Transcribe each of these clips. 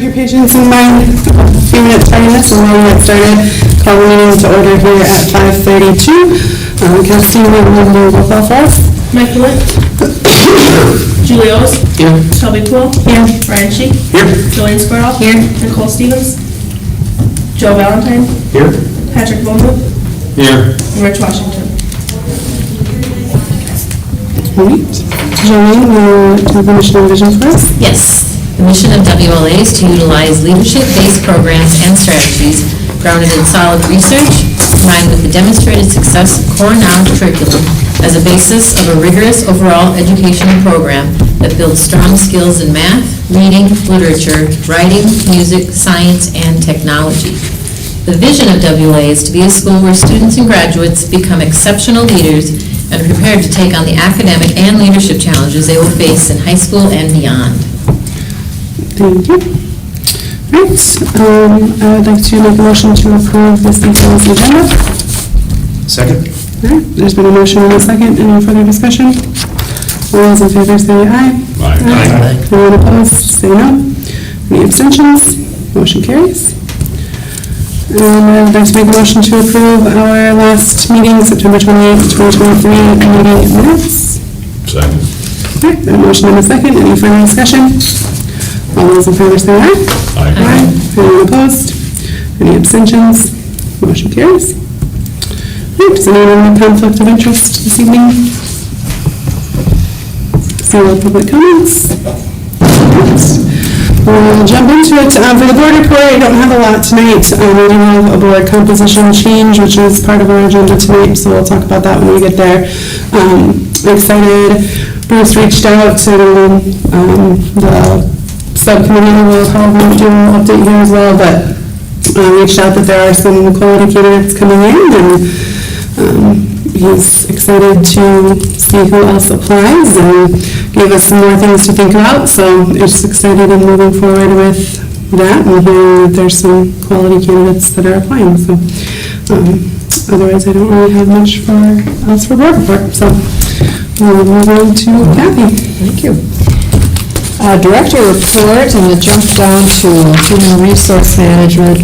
your patience in mind, a few minutes tardiness, and we'll get started. Call the meeting to order here at 5:32. Casting will do roll call for us. Mike Wood. Julie Owes. Here. Shelby Poole. Here. Ryan Sheik. Here. Jillian Squirrel. Here. Nicole Stevens. Joe Valentine. Here. Patrick Bowman. Here. And Rich Washington. All right. Jillian, will you have the mission and vision for us? Yes. The mission of WLA is to utilize leadership-based programs and strategies grounded in solid research, combined with the demonstrated success of core knowledge curriculum as a basis of a rigorous overall educational program that builds strong skills in math, reading, literature, writing, music, science, and technology. The vision of WLA is to be a school where students and graduates become exceptional leaders and are prepared to take on the academic and leadership challenges they will face in high school and beyond. Thank you. Right. I would like to make a motion to approve this details agenda. Second. All right. There's been a motion and a second. Any further discussion? All those in favor say aye. Aye. Anyone opposed, say no. Any abstentions? Motion carries. I'd like to make a motion to approve our last meeting, September 28th, 2023, meeting minutes. Second. All right. A motion and a second. Any further discussion? All those in favor say aye. Aye. Anyone opposed? Any abstentions? Motion carries. All right. Does anyone have a conflict of interest this evening? Zero public comments. We'll jump into it. For the board report, I don't have a lot tonight. We do have a board composition change, which is part of our agenda tonight, so we'll talk about that when we get there. I'm excited. Bruce reached out to the subcommittee. We'll probably do an update here as well, but reached out that there are some quality candidates coming in, and he's excited to see who else applies and gave us some more things to think about, so just excited in moving forward with that and hearing that there's some quality candidates that are applying. So otherwise I don't really have much else for board report, so we'll move on to Kathy. Thank you. Director report, I'm going to jump down to human resource management.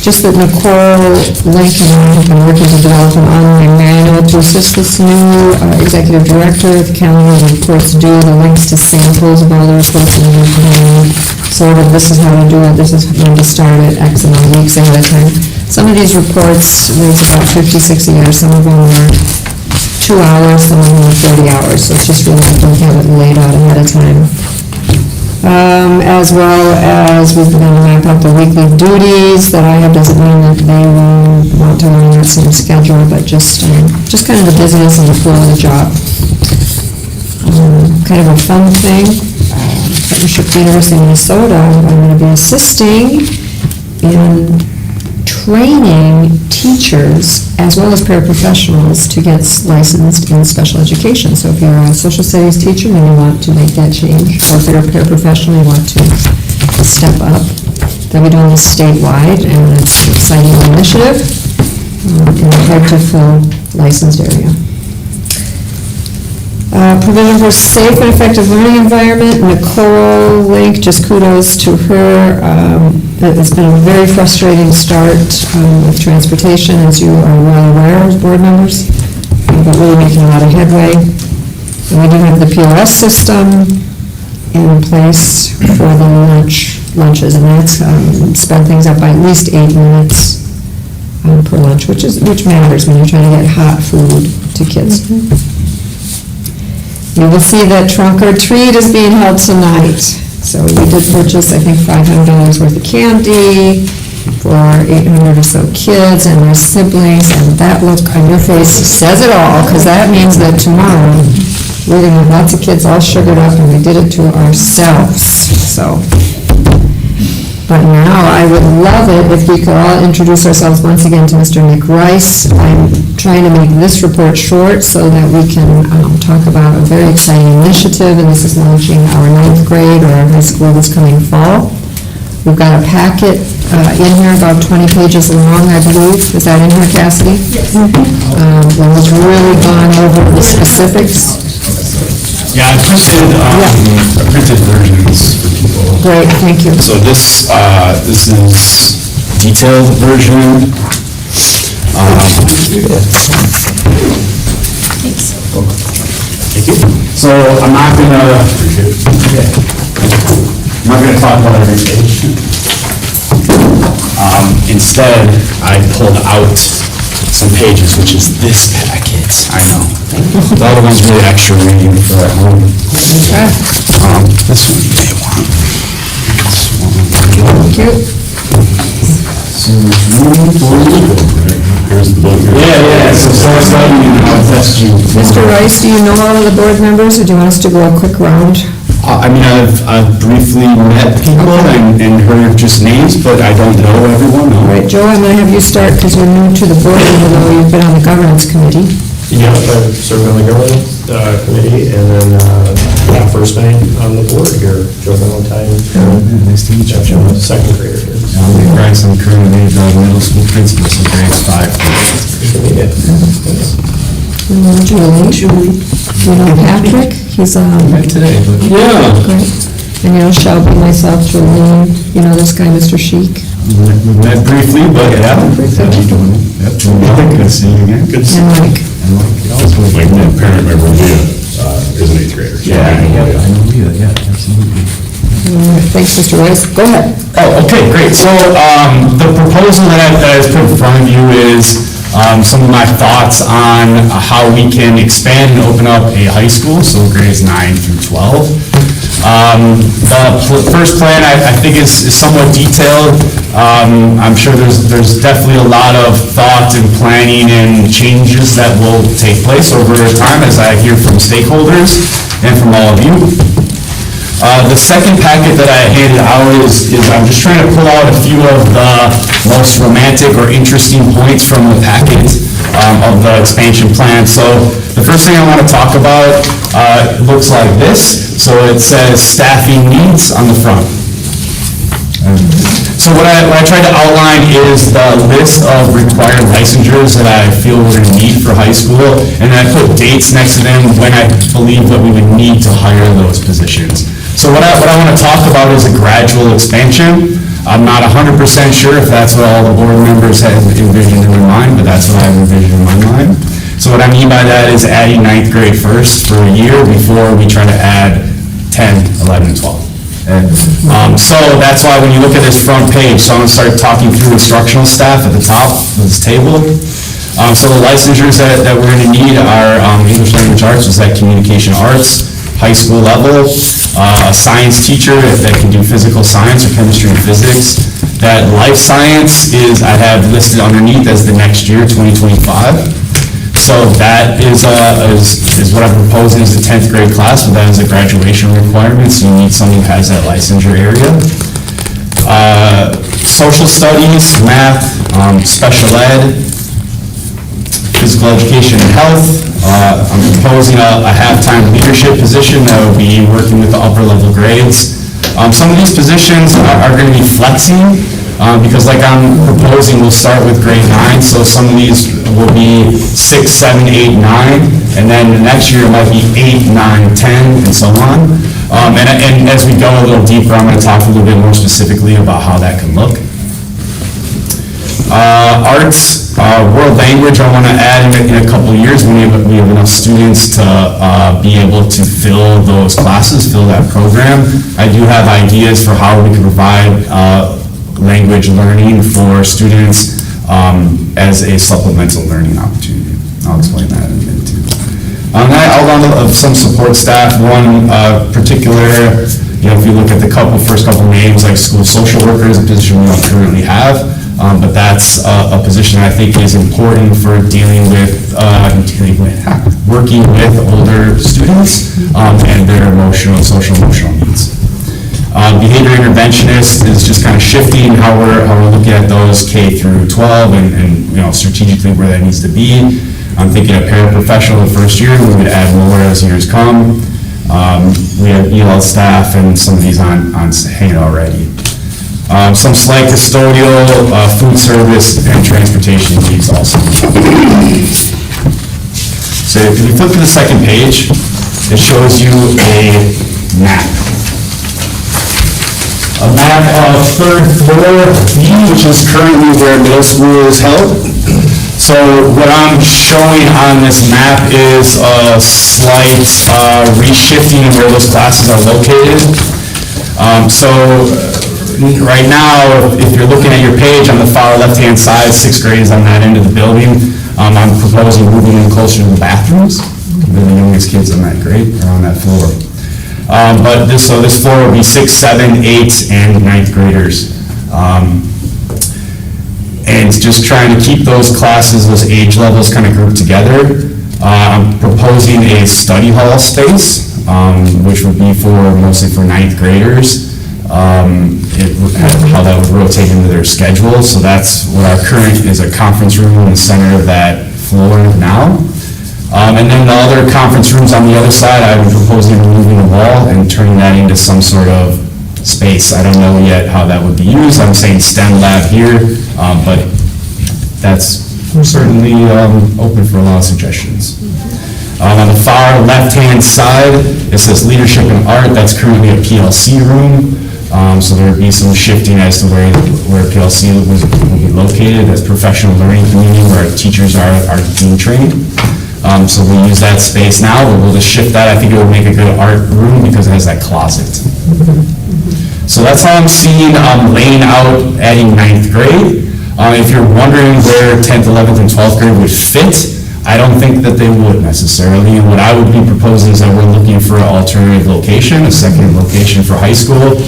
Just that Nicole, Link, and I have been working to develop an online manual to assist this new executive director. The calendar of reports due, the links to samples of all the reports in the plan. Sort of, this is how to do it, this is when to start it, X amount of weeks ahead of time. Some of these reports, there's about 50, 60 years, some of them are 2 hours, some of them are 30 hours, so it's just really important to have it laid out ahead of time. As well as we've been to map out the weekly duties that I have. Doesn't mean that they will want to run that same schedule, but just kind of the business and the flow of the job. Kind of a fun thing, Partnership for University of Minnesota, I'm going to be assisting in training teachers as well as paraprofessionals to get licensed in special education. So if you're a social studies teacher and you want to make that change, or if you're a paraprofessional and you want to step up, they'll be doing this statewide, and it's an exciting initiative in a hard-to-fill licensed area. Provision for safe and effective learning environment. Nicole Link, just kudos to her. It's been a very frustrating start with transportation, as you are well aware as board members, but really making a lot of headway. And we do have the POS system in place for the lunches, and that's sped things up by at least 8 minutes per lunch, which matters when you're trying to get hot food to kids. You will see that Trunk or Treat is being held tonight. So we did purchase, I think, $500 worth of candy for 800 or so kids and their siblings, and that look on your face says it all, because that means that tomorrow we're going to have lots of kids all sugared up, and we did it to ourselves. So, but now I would love it if we could all introduce ourselves once again to Mr. Nick Rice. I'm trying to make this report short so that we can talk about a very exciting initiative, and this is launching our 9th grade or our high school this coming fall. We've got a packet in here about 20 pages long, I believe. Is that in here, Cassidy? Yes. Well, it's really gone over the specifics. Yeah, I printed versions for people. Great, thank you. So this is detailed version. Thank you. So I'm not gonna talk about every page. Instead, I pulled out some pages, which is this packet. I know. The other one's really extra reading for at home. This one you may want. This one. Thank you. Here's the book. Yeah, so I'll test you. Mr. Rice, do you know all of the board members, or do you want us to go a quick round? I mean, I've briefly met people and heard just names, but I don't know everyone. No. All right, Joe, I'm going to have you start because you're new to the board, even though you've been on the governance committee. Yeah, I served on the governance committee, and then first night on the board here, Joe Valentine. Nice to meet you. I'm a second grader here. Bryson, currently the middle school principal, so grades 5. Julie. You know Patrick, he's Right today, but. Yeah. great. And you know Shelby, myself, Julie, you know this guy, Mr. Chic. We met briefly, but yeah. Yep. Good to see you again. Good to see And you. Mike. My parent member, Leah, is an 8th grader. So I know Leah. I know Leah, yeah, absolutely. All right, thanks, Mr. Rice. Go ahead. Oh, okay, great. So the proposal that I put in front of you is some of my thoughts on how we can expand and open up a high school, so grades 9 through 12. The first plan, I think, is somewhat detailed. I'm sure there's definitely a lot of thought and planning and changes that will take place over time as I hear from stakeholders and from all of you. The second packet that I handed out is I'm just trying to pull out a few of the most romantic or interesting points from the packet of the expansion plan. So the first thing I want to talk about looks like this. So it says staffing needs on the front. So what I tried to outline is the list of required licensures that I feel we're going to need for high school, and then I put dates next to them when I believe that we would need to hire those positions. So what I want to talk about is a gradual expansion. I'm not 100% sure if that's what all the board members have envisioned in their mind, but that's what I envisioned in my mind. So what I mean by that is adding 9th grade first for a year before we try to add 10, 11, and 12. So that's why when you look at this front page, so I'm going to start talking through instructional staff at the top of this table. So the licensures that we're going to need are English language arts, which is that communication arts, high school level, a science teacher that can do physical science or chemistry and physics. That life science is, I have listed underneath as the next year, 2025. So that is what I'm proposing as a 10th grade class, but that is a graduation requirement, so you need someone who has that licensure area. Social studies, math, special ed, physical education and health. I'm proposing a half-time leadership position that will be working with the upper level grades. Some of these positions are going to be flexing, because like I'm proposing, we'll start with grade 9, so some of these will be 6, 7, 8, 9, and then the next year it might be 8, 9, 10, and so on. And as we go a little deeper, I'm going to talk a little bit more specifically about how that can look. Arts, world language, I want to add in a couple of years when we have enough students to be able to fill those classes, fill that program. I do have ideas for how we can provide language learning for students as a supplemental learning opportunity. I'll explain that in a minute too. I outlined some support staff. One particular, if you look at the first couple names, like school social worker is a position we don't currently have, but that's a position I think is important for working with older students and their social emotional needs. Behavior interventionist is just kind of shifting how we're looking at those K through 12 and strategically where that needs to be. I'm thinking a paraprofessional the first year. We would add more as years come. We have EL staff and some of these on hand already. Some slight custodial, food service, and transportation needs also. So if you flip to the second page, It shows you a map. A map of third floor B, which is currently where middle school is held. So what I'm showing on this map is a slight reshifting of where those classes are located. Right now, if you're looking at your page on the far left-hand side, sixth grade is on that end of the building. I'm proposing moving in closer to the bathrooms. They're the youngest kids on that grade are on that floor. So this floor will be 6, 7, 8, and 9th graders. And just trying to keep those classes, those age levels kind of grouped together. I'm proposing a study hall space, which would be mostly for 9th graders. How that would rotate into their schedule. So that's what our current is, a conference room in the center of that floor now. And then the other conference rooms on the other side, I'm proposing removing the wall and turning that into some sort of space. I don't know yet how that would be used. I'm saying STEM lab here, but that's certainly open for a lot of suggestions. On the far left-hand side, it says leadership and art. That's currently a PLC room. So there would be some shifting as to where PLC will be located. That's professional learning community where our teachers are being trained. So we'll use that space now, but we'll just shift that. I think it would make a good art room because it has that closet. So that's how I'm seeing laying out adding 9th grade. If you're wondering where 10th, 11th, and 12th grade would fit, I don't think that they would necessarily. And what I would be proposing is that we're looking for an alternative location, a second location for high school.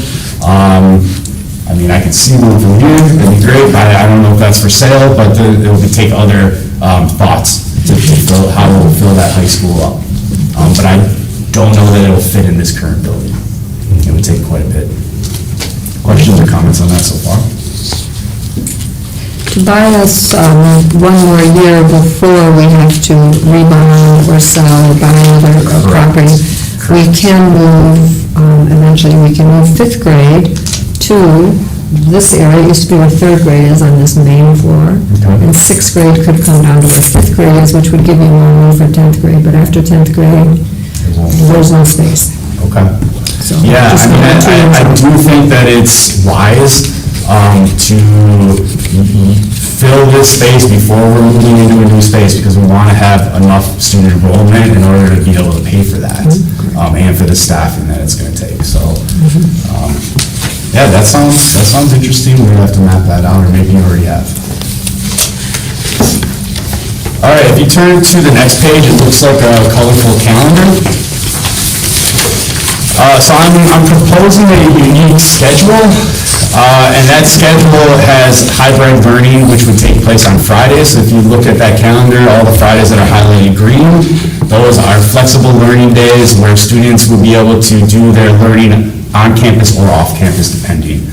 I mean, I could see one from here, it'd be great. I don't know if that's for sale, but it would take other thoughts to fill, how we'll fill that high school up. But I don't know that it'll fit in this current building. It would take quite a bit. Questions or comments on that so far? To buy us one more year before we have to rebond or sell or buy another property, we can move, eventually we can move 5th grade to this area. It used to be where 3rd grade is on this main floor. And 6th grade could come down to where 5th grade is, which would give you more room for 10th grade. But after 10th grade, there's no space. Okay. So Yeah, just I do think that it's wise to fill this space before we're moving into a new space, because we want to have enough student enrollment in order to be able to pay for that, and for the staffing that it's going to take. So, yeah, that sounds interesting. We're going to have to map that out, or maybe you already have. All right, if you turn to the next page, it looks like a colorful calendar. So I'm proposing a unique schedule, and that schedule has hybrid learning, which would take place on Fridays. So if you look at that calendar, all the Fridays that are highlighted green, those are flexible learning days where students will be able to do their learning on campus or off campus, depending.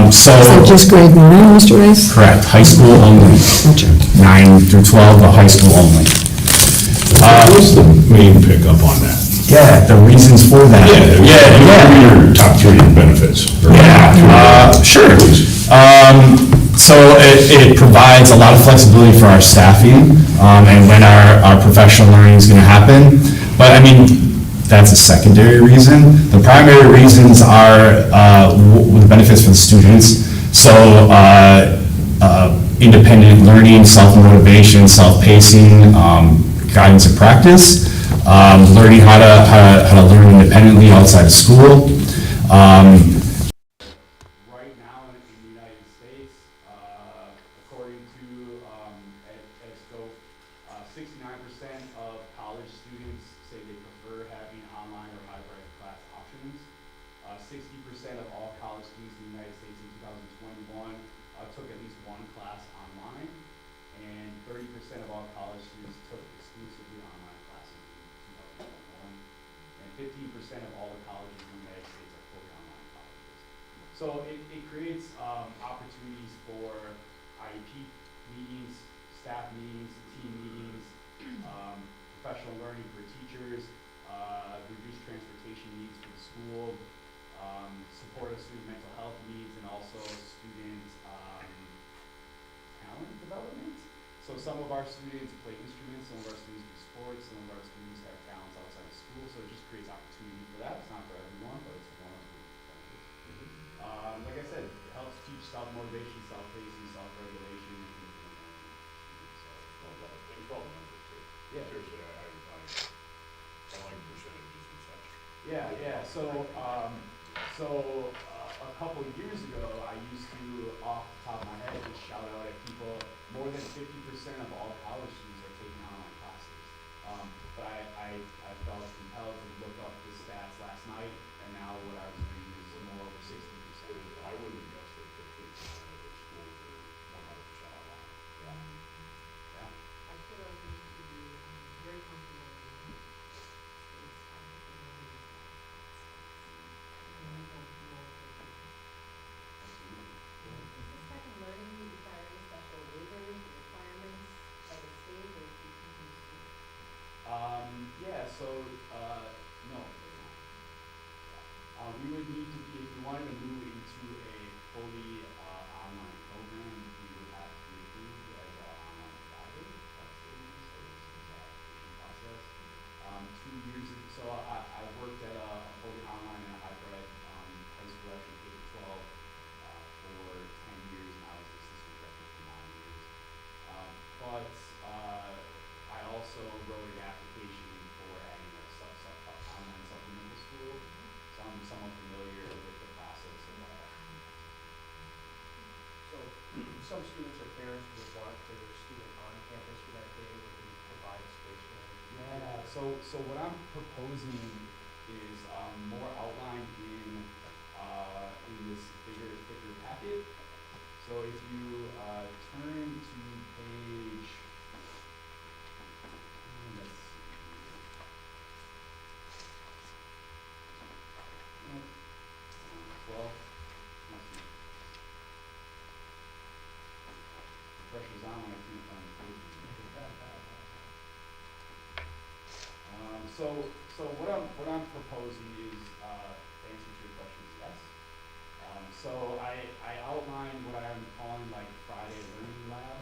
Is that just grade 9, Mr. Rice? Correct, high school only. Gotcha. 9 through 12, but high school only. What's the main pickup on that? Yeah, the reasons for that. Your top 3 benefits. Sure. So it provides a lot of flexibility for our staffing, and when our professional learning is going to happen. But I mean, that's a secondary reason. The primary reasons are the benefits for the students. So independent learning, self-motivation, self-pacing, guidance and practice. Learning how to learn independently outside of school. Right now in the United States, according to EdScope, 69% of college students say they prefer having online or hybrid class options. 60% of all college students in the United States in 2021 took at least one class online, and 30% of all college students took exclusively online classes in 2021, and 15% of all the colleges in the United States are fully online colleges. So it creates opportunities for IEP meetings, staff meetings, team meetings, professional learning for teachers, reduced transportation needs for the school, support of student mental health needs, and also student talent development. So some of our students play instruments, some of our students do sports, some of our students have talents outside of school, so it just creates opportunity for that. It's not for everyone, but it's one of the benefits. Like I said, it helps teach self-motivation, self-pacing, self-regulation, and independent learning. It's all numbers too. Yeah. Seriously, I like percentages and such. Yeah. So a couple of years ago, I used to, off the top of my head, just shout out at people, more than 50% of all college students are taking online classes. But I felt compelled to look up the stats last night, and now what I was reading is more over 60%. I wouldn't guess that 50% of the schools are 100% online. Yeah. I feel like we need to be very comfortable with it. It's kind of a learning Does this type of learning require any special waivers or requirements by the state or do you continue to do? No. We would need to be, if we wanted to move into a fully online program, we would have to be approved as an online provider. That's the application process. 2 years ago, so I worked at a fully online and a hybrid high school, actually K-12 for 10 years, and I was the assistant director for 9 years. But I also wrote an application for adding a online supplemental school, so I'm somewhat familiar with the process of that. So some students or parents would want their student on campus for that day, would we provide a space for them? Yeah, so what I'm proposing is more outlined in this bigger packet. So if you turn to page, let's see. 12. The pressure's on when I can't find the page. So what I'm proposing is, the answer to your question is yes. So I outlined what I'm calling like Friday Learning Lab.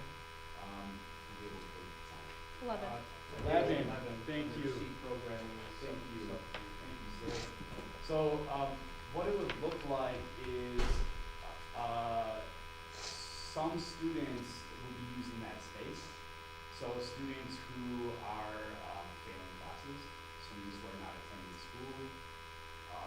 We'll be able to Love it. 11, thank you. Programming. Thank you, sir. So, what it would look like is, some students will be using that space. So students who are failing classes, students who are not attending school,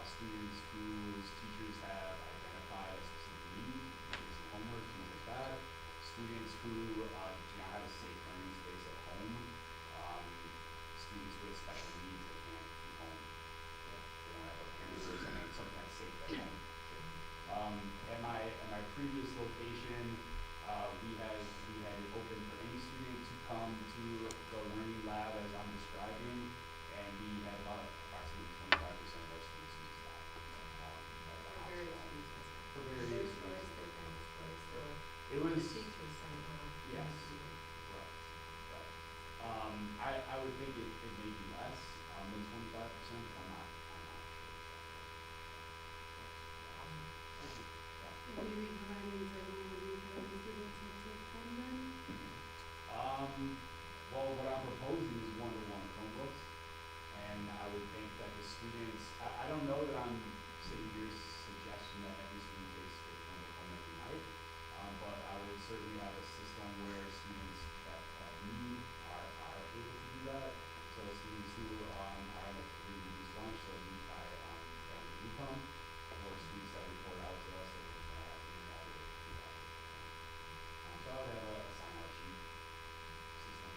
students whose teachers have identified a specific need, maybe some homework, things like that, students who do not have a safe learning space at home, students with special needs that can't be home. They don't have a parent or something that's safe at home. At my previous location, we had it open for any student to come to the learning lab as I'm describing, and we had about approximately 25% of our students use that. For various reasons. For various Their reasons. choice, their parents' choice, or It was, the teachers saying, yes, right. I would think it may be less than 25%, I'm not sure. Will you be providing training for the students to take home then? Well, what I'm proposing is one-to-one Chromebooks, and I would think that the students, I don't know that I'm sitting here suggesting that every student takes a Chromebook home every night, but I would certainly have a system where students that need are able to do that. So students who are on a free lunch, so need by family income, or students that report out to us that they have to do that. So I would have a sign-out sheet system.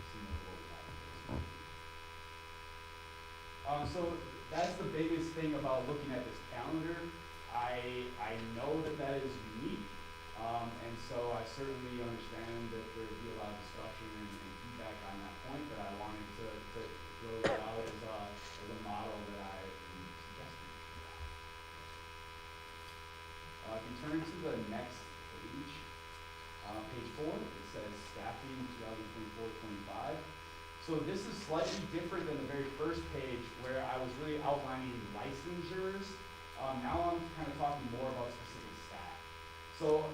Similar to what we have in place. So that's the biggest thing about looking at this calendar. I know that is unique, and so I certainly understand that there would be a lot of discussion and feedback on that point, but I wanted to throw it out as a model that I am suggesting. If you turn to the next page, page 4, it says staffing 2024-25. So this is slightly different than the very first page where I was really outlining licensures. Now I'm kind of talking more about specific staff. So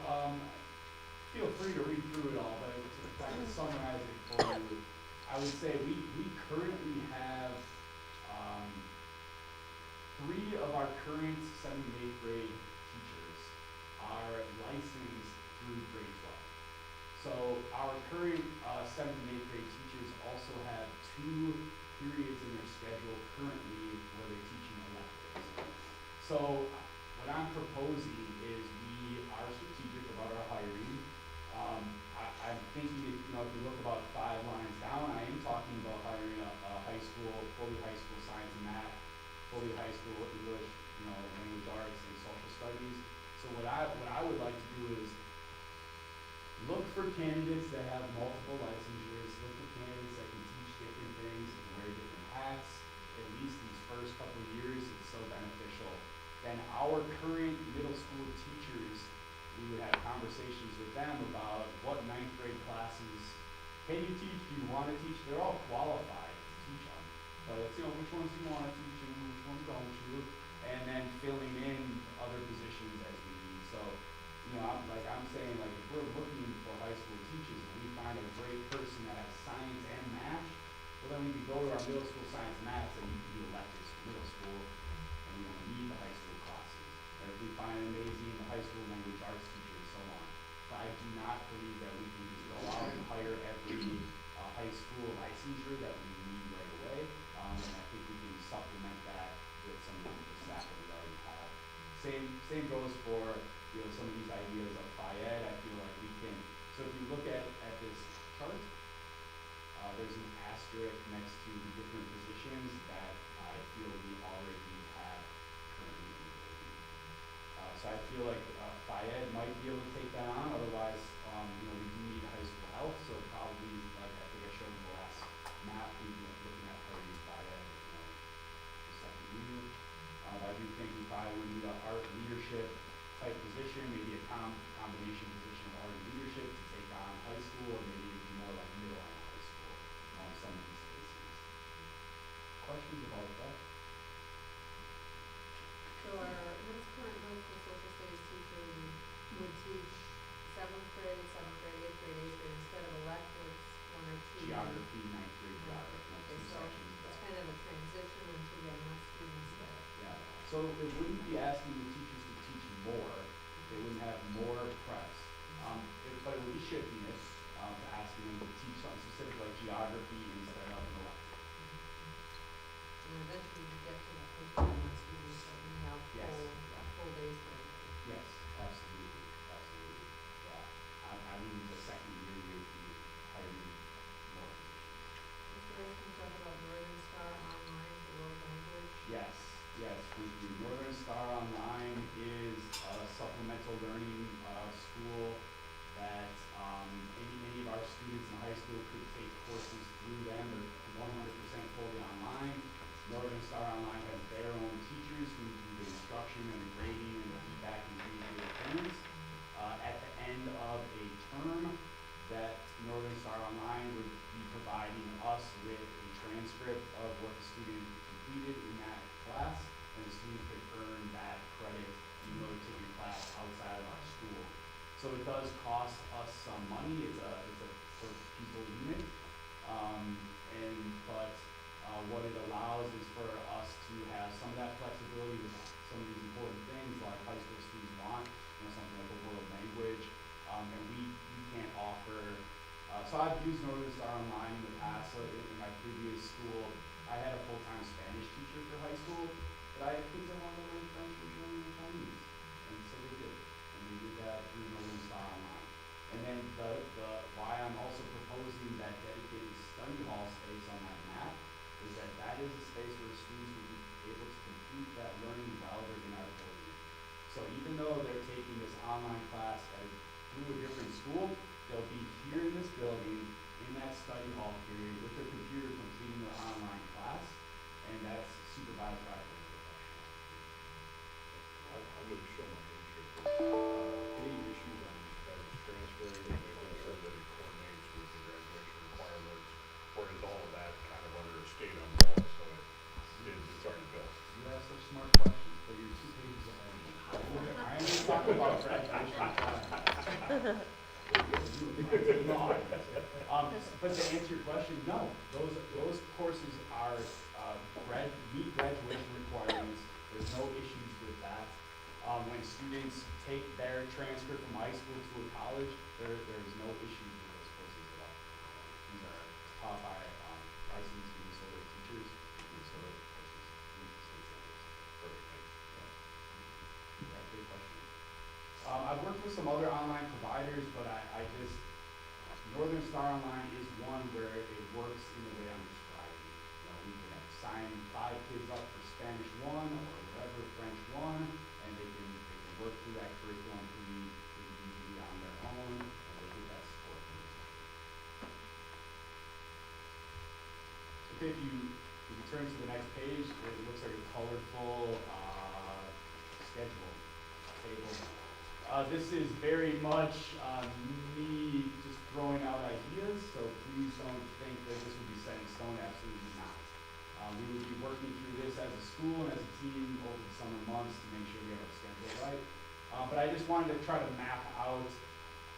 feel free to read through it all, but to kind of summarize it for you, I would say we currently have, 3 of our current 7th and 8th grade teachers are licensed through grade 12. So our current 7th and 8th grade teachers also have 2 periods in their schedule currently where they're teaching electives. So what I'm proposing is we are strategic about our hiring. I'm thinking, if you look about 5 lines down, I am talking about hiring a fully high school science and math, fully high school English, language arts and social studies. So what I would like to do is look for candidates that have multiple licensures, look for candidates that can teach different things and wear different hats. At least these first couple of years, it's so beneficial. Then our current middle school teachers, we would have conversations with them about what 9th grade classes can you teach, do you want to teach? They're all qualified to teach them, but it's, which ones do you want to teach and which ones don't you? And then filling in other positions as we need. So, I'm saying, if we're looking for high school teachers and we find a great person that has science and math, well, then we can go to our middle school science and math and you can do electives for middle school, and we don't need the high school classes. And if we find an amazing high school language arts teacher and so on. But I do not believe that we can just go out and hire every high school licensure that we need right away. And I think we can supplement that with some of the staff that we already have. Same goes for some of these ideas of FIED. I feel like we can. So if you look at this chart, there's an asterisk next to the different positions that I feel we already have currently in the building. So I feel like FIED might be able to take that on. Otherwise, we do need high school health. So probably, like I think I showed in the last map, we'd be looking at hiring FIED the second year. I do think we probably would need an art leadership type position, maybe a combination position of art and leadership to take on high school, or maybe it'd be more like middle and high school on some of these spaces. Questions about that? So this current high school social studies teacher would teach 7th grade, 8th grade, instead of electives, 1 or 2. Geography, 9th grade geography, Okay, 2 so sections. it's kind of a transition into the MS students that. Yeah, so it wouldn't be asking the teachers to teach more, they wouldn't have more preps. But it would be shifting it to asking them to teach something specific like geography instead of an elective. And eventually you get to the point where MS students that we have Yes. full days for everything. Yes, absolutely. Yeah. I mean, the second year you'd be hiring more positions. Mr. Rose, can you talk about Northern Star Online, the world language? Yes, thank you. Northern Star Online is a supplemental learning school that any of our students in high school could take courses through them. They're 100% fully online. Northern Star Online has their own teachers who do the instruction and the grading and the feedback and communicating things. At the end of a term, that Northern Star Online would be providing us with a transcript of what the student completed in that class, and the student could earn that credit even though they're taking a class outside of our school. So it does cost us some money. It's a per pupil unit, but what it allows is for us to have some of that flexibility with some of these important things like high school students want, something like a world language, and we can't offer. So I've used Northern Star Online in the past. So in my previous school, I had a full-time Spanish teacher for high school, but I had kids that wanted to learn French or German or Chinese, and so they did. And we did that through Northern Star Online. And then why I'm also proposing that dedicated study hall space on that map is that is a space where students will be able to complete that learning while they're in our building. So even though they're taking this online class through a different school, they'll be here in this building in that study hall period with their computer completing their online class, and that's supervised by a professional. I'm going to show my interest. Any issues on parents transferring and making sure that it coordinates with the graduation requirements, or is all of that kind of under a state umbrella, so it's already built? You have such smart questions, but you're 2 pages ahead. I am going to talk about graduation requirements. But to answer your question, no, those courses are, meet graduation requirements, there's no issues with that. When students take their transfer from high school to a college, there's no issues with those courses at all. These are taught by, licensed Minnesota teachers, Minnesota courses, state standards. Perfect, thanks. Yeah, good question. I've worked with some other online providers, but I just, Northern Star Online is one where it works in the way I'm describing. You know, we can sign 5 kids up for Spanish 1 or whatever, French 1, and they can work through that curriculum pretty easily on their own, and they get that support. Okay, if you turn to the next page, it looks like a colorful schedule table. This is very much me just throwing out ideas, so please don't think that this will be set in stone, absolutely not. We will be working through this as a school and as a team over the summer months to make sure we have our schedule right. But I just wanted to try to map out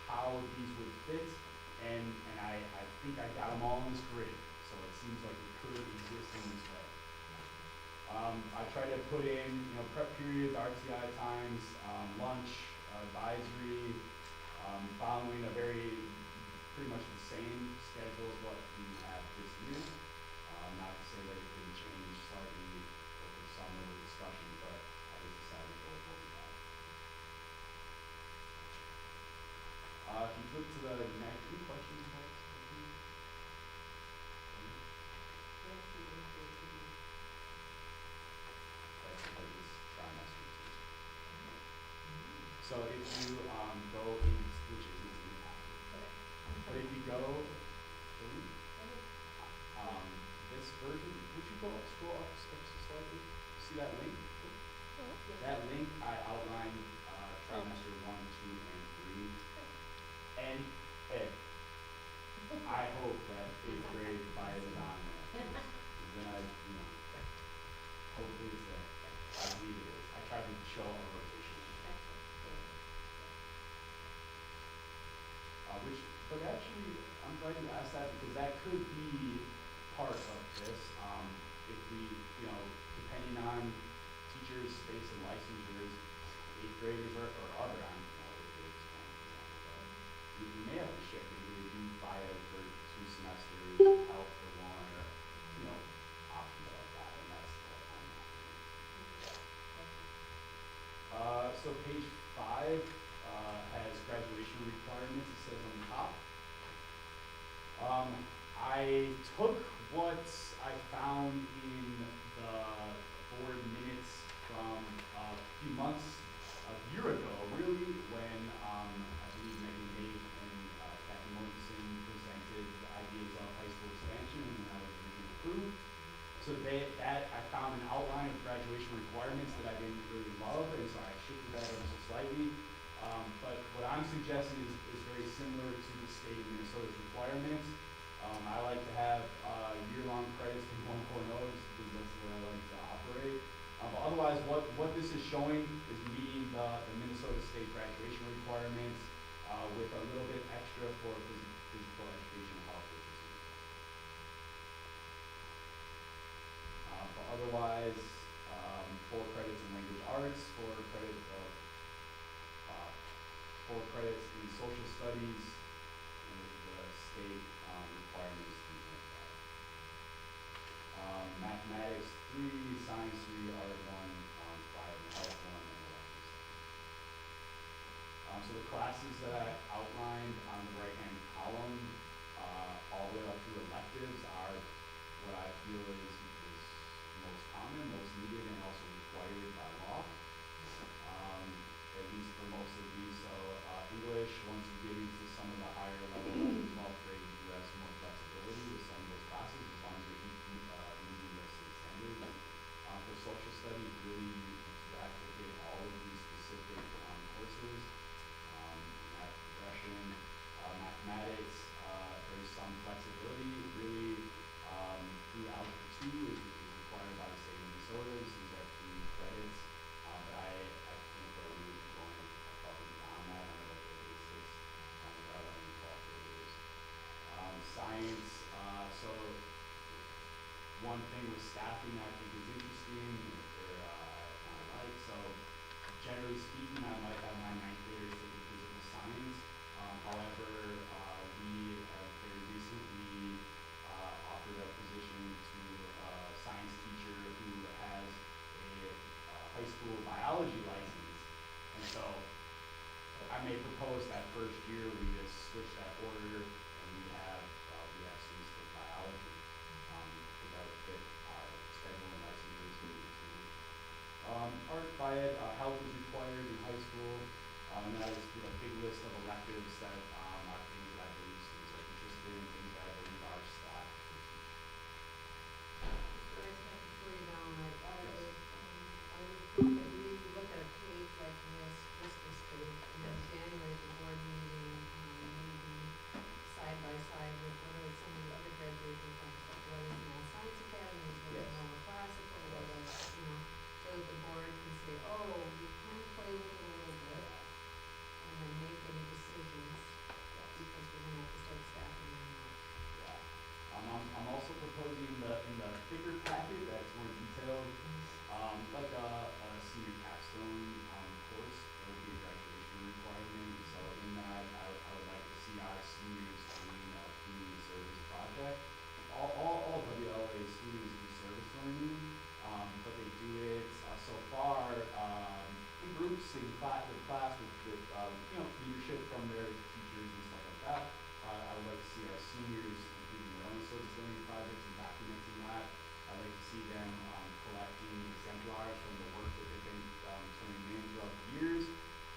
how these would fit, and I think I got them all in this grid, so it seems like it could exist in this way. I try to put in, prep periods, RTI times, lunch, advisory, following a pretty much the same schedule as what we have this year. Not to say that it couldn't change slightly over the summer with discussion, but I just decided to go with what we have. If you flip to the next, any questions about this? That's the latest trimester. So if you go in, which isn't in the packet, but if you go this version, would you go scroll up slightly? See that link? That link I outlined trimester 1, 2, and 3. And I hope that 8th grade buys it on there. 'Cause then hopefully it's there. I believe it is. I tried to show a rotation. But actually, I'm glad you asked that because that could be part of this. If we, depending on teachers' space and licensures, 8th graders or other on 8th graders, we may have to shift. Maybe we do bio for 2 semesters, health for 1, or options like that, and that's what I'm not doing. So page 5 has graduation requirements. It says on the top. I took what I found in the board minutes from a few months, a year ago, really, when I believe Megan Dave and Kathy Mortensen presented the ideas of high school expansion, and when I was originally approved. So I found an outline of graduation requirements that I didn't really love, and so I shifted that ever so slightly. But what I'm suggesting is very similar to the state of Minnesota's requirements. I like to have year-long credits from 1.0 just because that's the way I like to operate. But otherwise, what this is showing is meeting the Minnesota state graduation requirements with a little bit extra for physical education and health literacy. But otherwise, 4 credits in language arts, 4 credits in social studies, and the state requirements, things like that. Mathematics 3, science 3, art 1, bio and health 1, and electives. So the classes that I outlined on the right-hand column, all the way up through electives, are what I feel is most common, most needed, and also required by law. At least for most of these. So English, once you get into some of the higher level 12th grade, you have some more flexibility with some of those classes as long as you're using the state standards. For social studies, really you replicate all of these specific courses. Math progression, mathematics, there's some flexibility. Really, through Algebra 2 is required by the state of Minnesota. These are 3 credits. something that I think is interesting or I like. So generally speaking, I might have my ninth graders taking physical science. However, we have very recently offered a position to a science teacher who has a high school biology license. And so I may propose that first year we just switch that order and we have students take biology. Because that would fit our schedule and licensures we need to. Art, biot, health is required in high school. And that is a big list of electives that are things that I believe students are interested in, things that I believe our staff is interested in. But I just have to slow you down, I would think that we need to look at a page like this page, and then January at the board meeting, maybe side by side with what are some of the other graduation things, like what is now science academies, what is more classical, what is, so that the board can say, oh, we can play with it a little bit, and then make any decisions, because we're gonna have to start staffing them up. I'm also proposing in the bigger packet that's more detailed, like a senior capstone course. That would be a graduation requirement. So in that, I would like to see our seniors doing a community service project. All WLA students do service learning, but they do it so far in groups, in class with leadership from their teachers and stuff like that. I would like to see our seniors completing their own service learning projects and documenting that. I'd like to see them collecting exemplars from the work that they've been turning in throughout the years.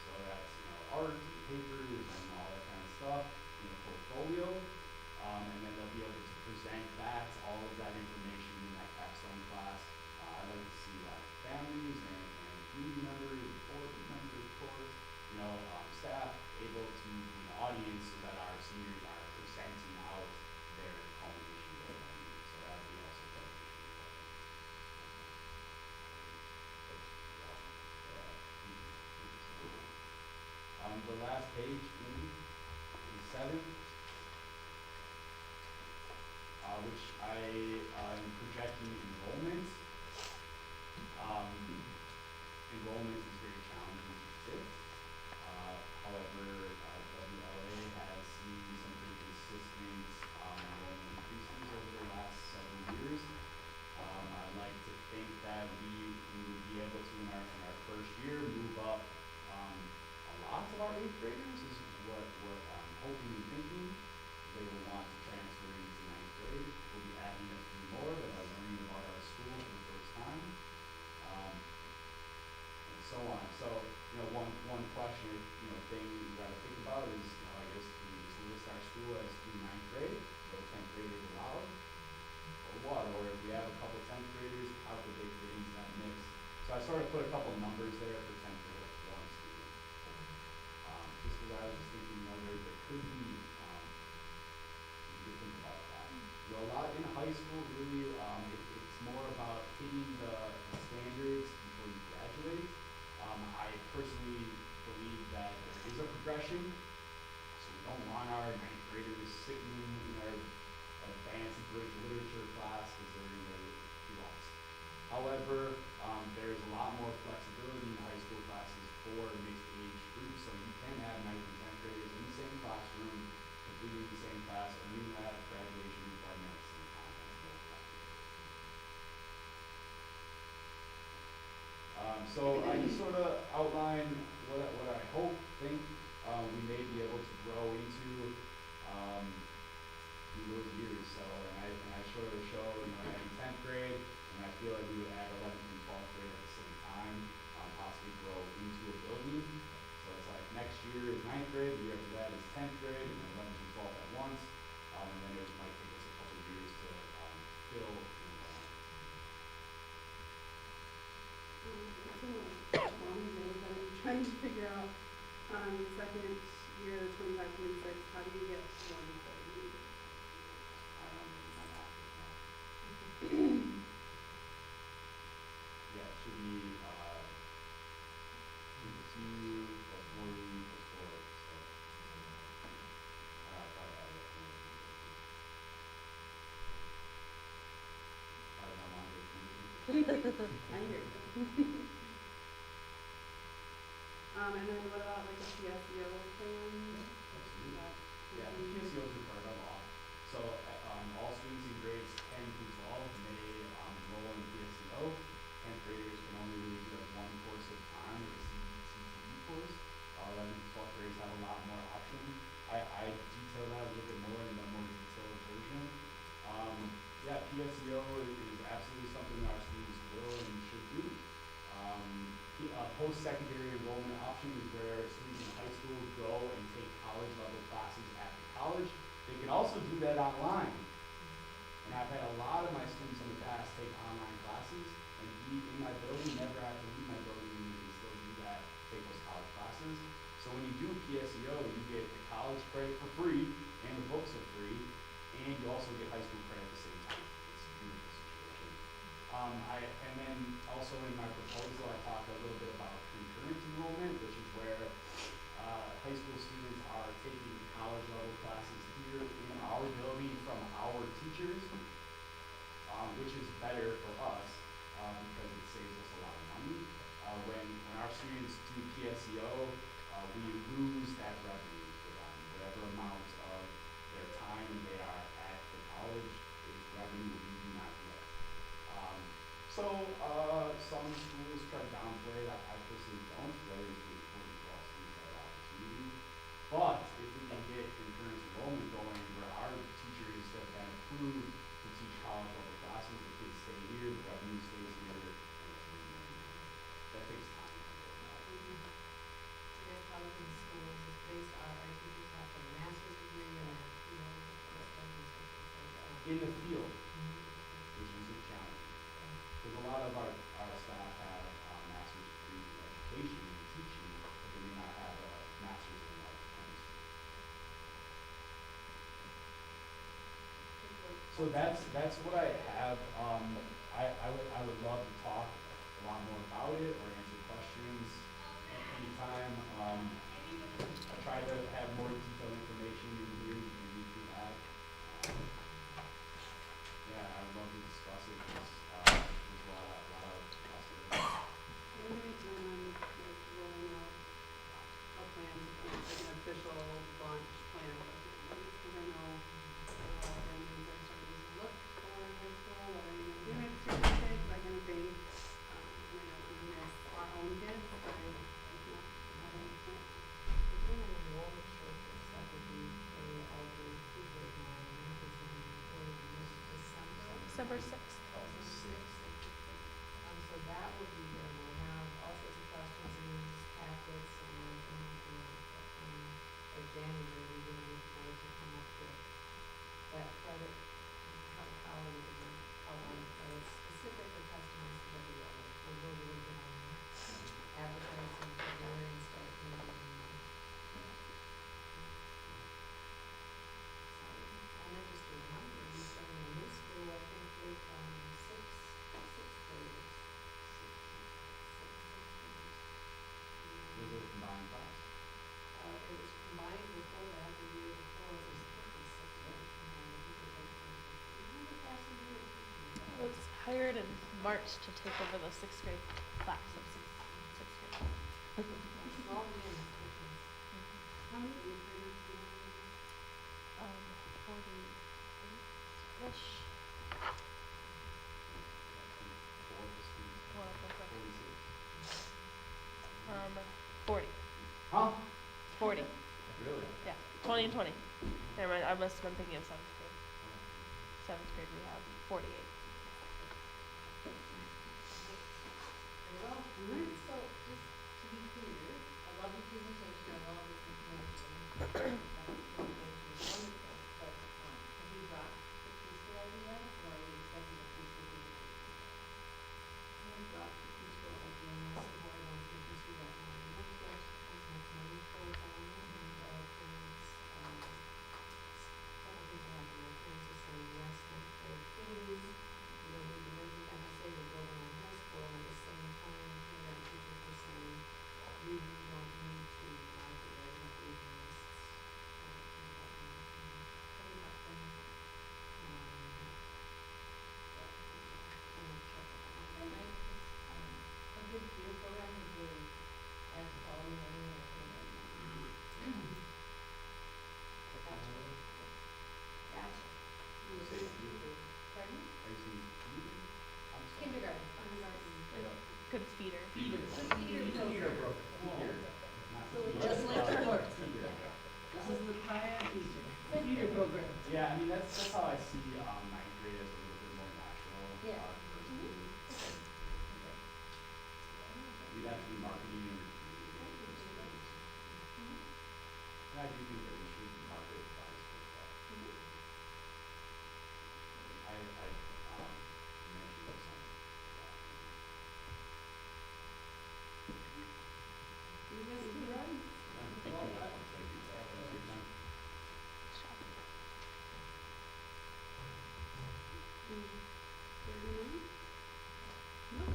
So that's art, papers, and all that kind of stuff in a portfolio. And then they'll be able to present that, all of that information in that capstone class. I'd like to see families and community members, board members, of course, staff able to be an audience so that our seniors are presenting out their culmination of learning. So that would be also the last page, maybe, is 7, which I am projecting enrollment. Enrollment is very challenging to predict. However, WLA has seen some pretty consistent enrollment increases over the last several years. I'd like to think that we would be able to, in our first year, move up a lot of our 8th graders is what I'm hoping and thinking. They will want to transfer into 9th grade. We'll be adding a few more that are learning about our school for the first time. And so on. So, one question, thing you got to think about is, I guess we just list our school as through 9th grade, no 10th graders allowed, or what? Or if we have a couple 10th graders, how could they fit into that mix? So I sort of put a couple numbers there for 10th grade, 1 student. Just because I was just thinking, there could be, you could think about that. A lot in high school, really, it's more about hitting the standards before you graduate. I personally believe that there is a progression, so we don't want our 9th graders sitting in our advanced British literature class because they're going to be lost. However, there's a lot more flexibility in high school classes for mixed age groups, so you can have 9th and 10th graders in the same classroom, completing the same class, and you have graduation requirements at the same time. So I just sort of outline what I think we may be able to grow into in those years. So, and I sort of show, in 10th grade, and I feel like we would add 11th and 12th grade at the same time, possibly grow into a building. So it's like next year is 9th grade, the year after that is 10th grade, and then 11th and 12th at once. And then it might take us a couple of years to fill. I'm trying to figure out, second year, 25, 26, how do you get one employee? Yeah, it should be 2 plus 40 plus 4. So, I thought I had it. I don't know, I hear you. And then what about like a PSEO plan? Absolutely. That Yeah, the would be- PSEO is required by law. So, all students in grades 10 through 12 may enroll in PSEO. 10th graders can only do like one course at a time, like a CTE course. 11th and 12th grades have a lot more option. I detail that a little bit more in the more detailed version. Yeah, PSEO is absolutely something our students will and should do. Post-secondary enrollment option is where students in high school go and take college level classes at the college. They can also do that online. And I've had a lot of my students in the past take online classes and be in my building, never have to leave my building, and you can still do that, take those college classes. So when you do PSEO, you get the college credit for free and the books are free, and you also get high school credit at the same time. It's a beautiful situation. And then also in my proposal, I talked a little bit about concurrent enrollment, which is where high school students are taking college level classes here in our building from our teachers, which is better for us because it saves us a lot of money. When our students do PSEO, we lose that revenue for them. Whatever amount of their time they are at the college is revenue we do not get. Some schools try to downplay that. I personally don't. That is important for all students to have that opportunity. But if we can get concurrent enrollment going where our teachers have been approved to teach college level classes, the kids stay here, the revenue stays here, and it's really, that takes time. Their college and schools is based on, our teachers have a master's degree and In the field, which is a challenge. Because a lot of our staff have master's degrees in education and teaching, but they may not have a master's in chemistry. So that's what I have. I would love to talk a lot more about it or answer questions anytime. I try to have more detailed information in here you can read through that. Yeah, I would love to discuss it because there's a lot of possibilities. When do we plan on like rolling out a plan, like an official launch plan? Because I know families are starting to look for high school, what are you going to do next year with kids, that kind of thing. And I don't want to miss our own kids, but I not have any plan. doing an enrollment shortlist, that would be for all the pre-grade line, because December 6th. So that will be there, we'll have all sorts of questions in these packets, like January, we're going to try to come up with that credit, how are we going to outline credit specific or customized to every other. We'll go really good on advertising for there and start moving. I'm interested in number, we started in this school, I think, with sixth graders. Was it a combined class? It was combined before that, the year before, it was 56, right? I was hired in March to take over the 6th grade class of sixth grade. Small beginnings. How many parents do you have? 40-ish. Four of the students. Well, okay. 46. 40. Huh? 40. Really? Yeah. 20 and 20. Never mind, I must have been thinking of 7th grade. 7th grade we have 48. Well, so just to be clear, I love the presentation, I love this information. That information is wonderful, but have we dropped the preschool idea, or are we expecting the preschool to be? We dropped the preschool idea, unless the board wants me to pursue that now. We don't get as much money for it, and parents, couple things are happening, our parents are saying yes, not for kids. You know, we live in MSA, we're building on high school, and at the same time, parent teachers are saying, we really don't need to monitor their behaviors. I do think that we should market the high school stuff. I mentioned this on, You guys can run. thank you. Thanks for your time.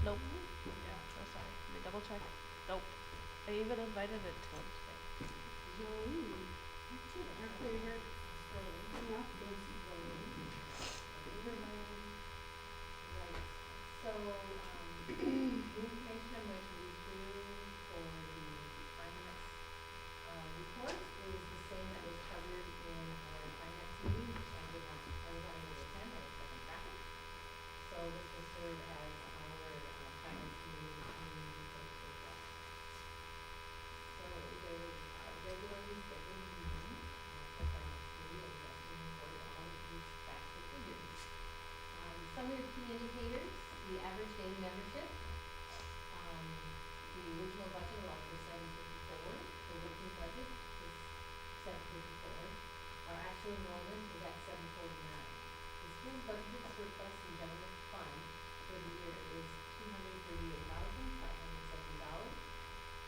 Nope. Yeah, so sorry. Let me double check. Nope. I even invited it to him today. Our favorite. Right, so, the information I'm going to read through for the finance, report is the same that was covered in our finance meeting, which I was unable to attend, I was stuck in traffic. So this will serve as our, finance meeting report as well. So there was a regularly scheduled meeting, for finance committee addressing reported all of these facts and figures. Summary of key indicators, the average daily membership, the original budget was 754, the working budget is 754. Our actual enrollment is at 749. The school's budgeted surplus in general fund for the year is $238,570.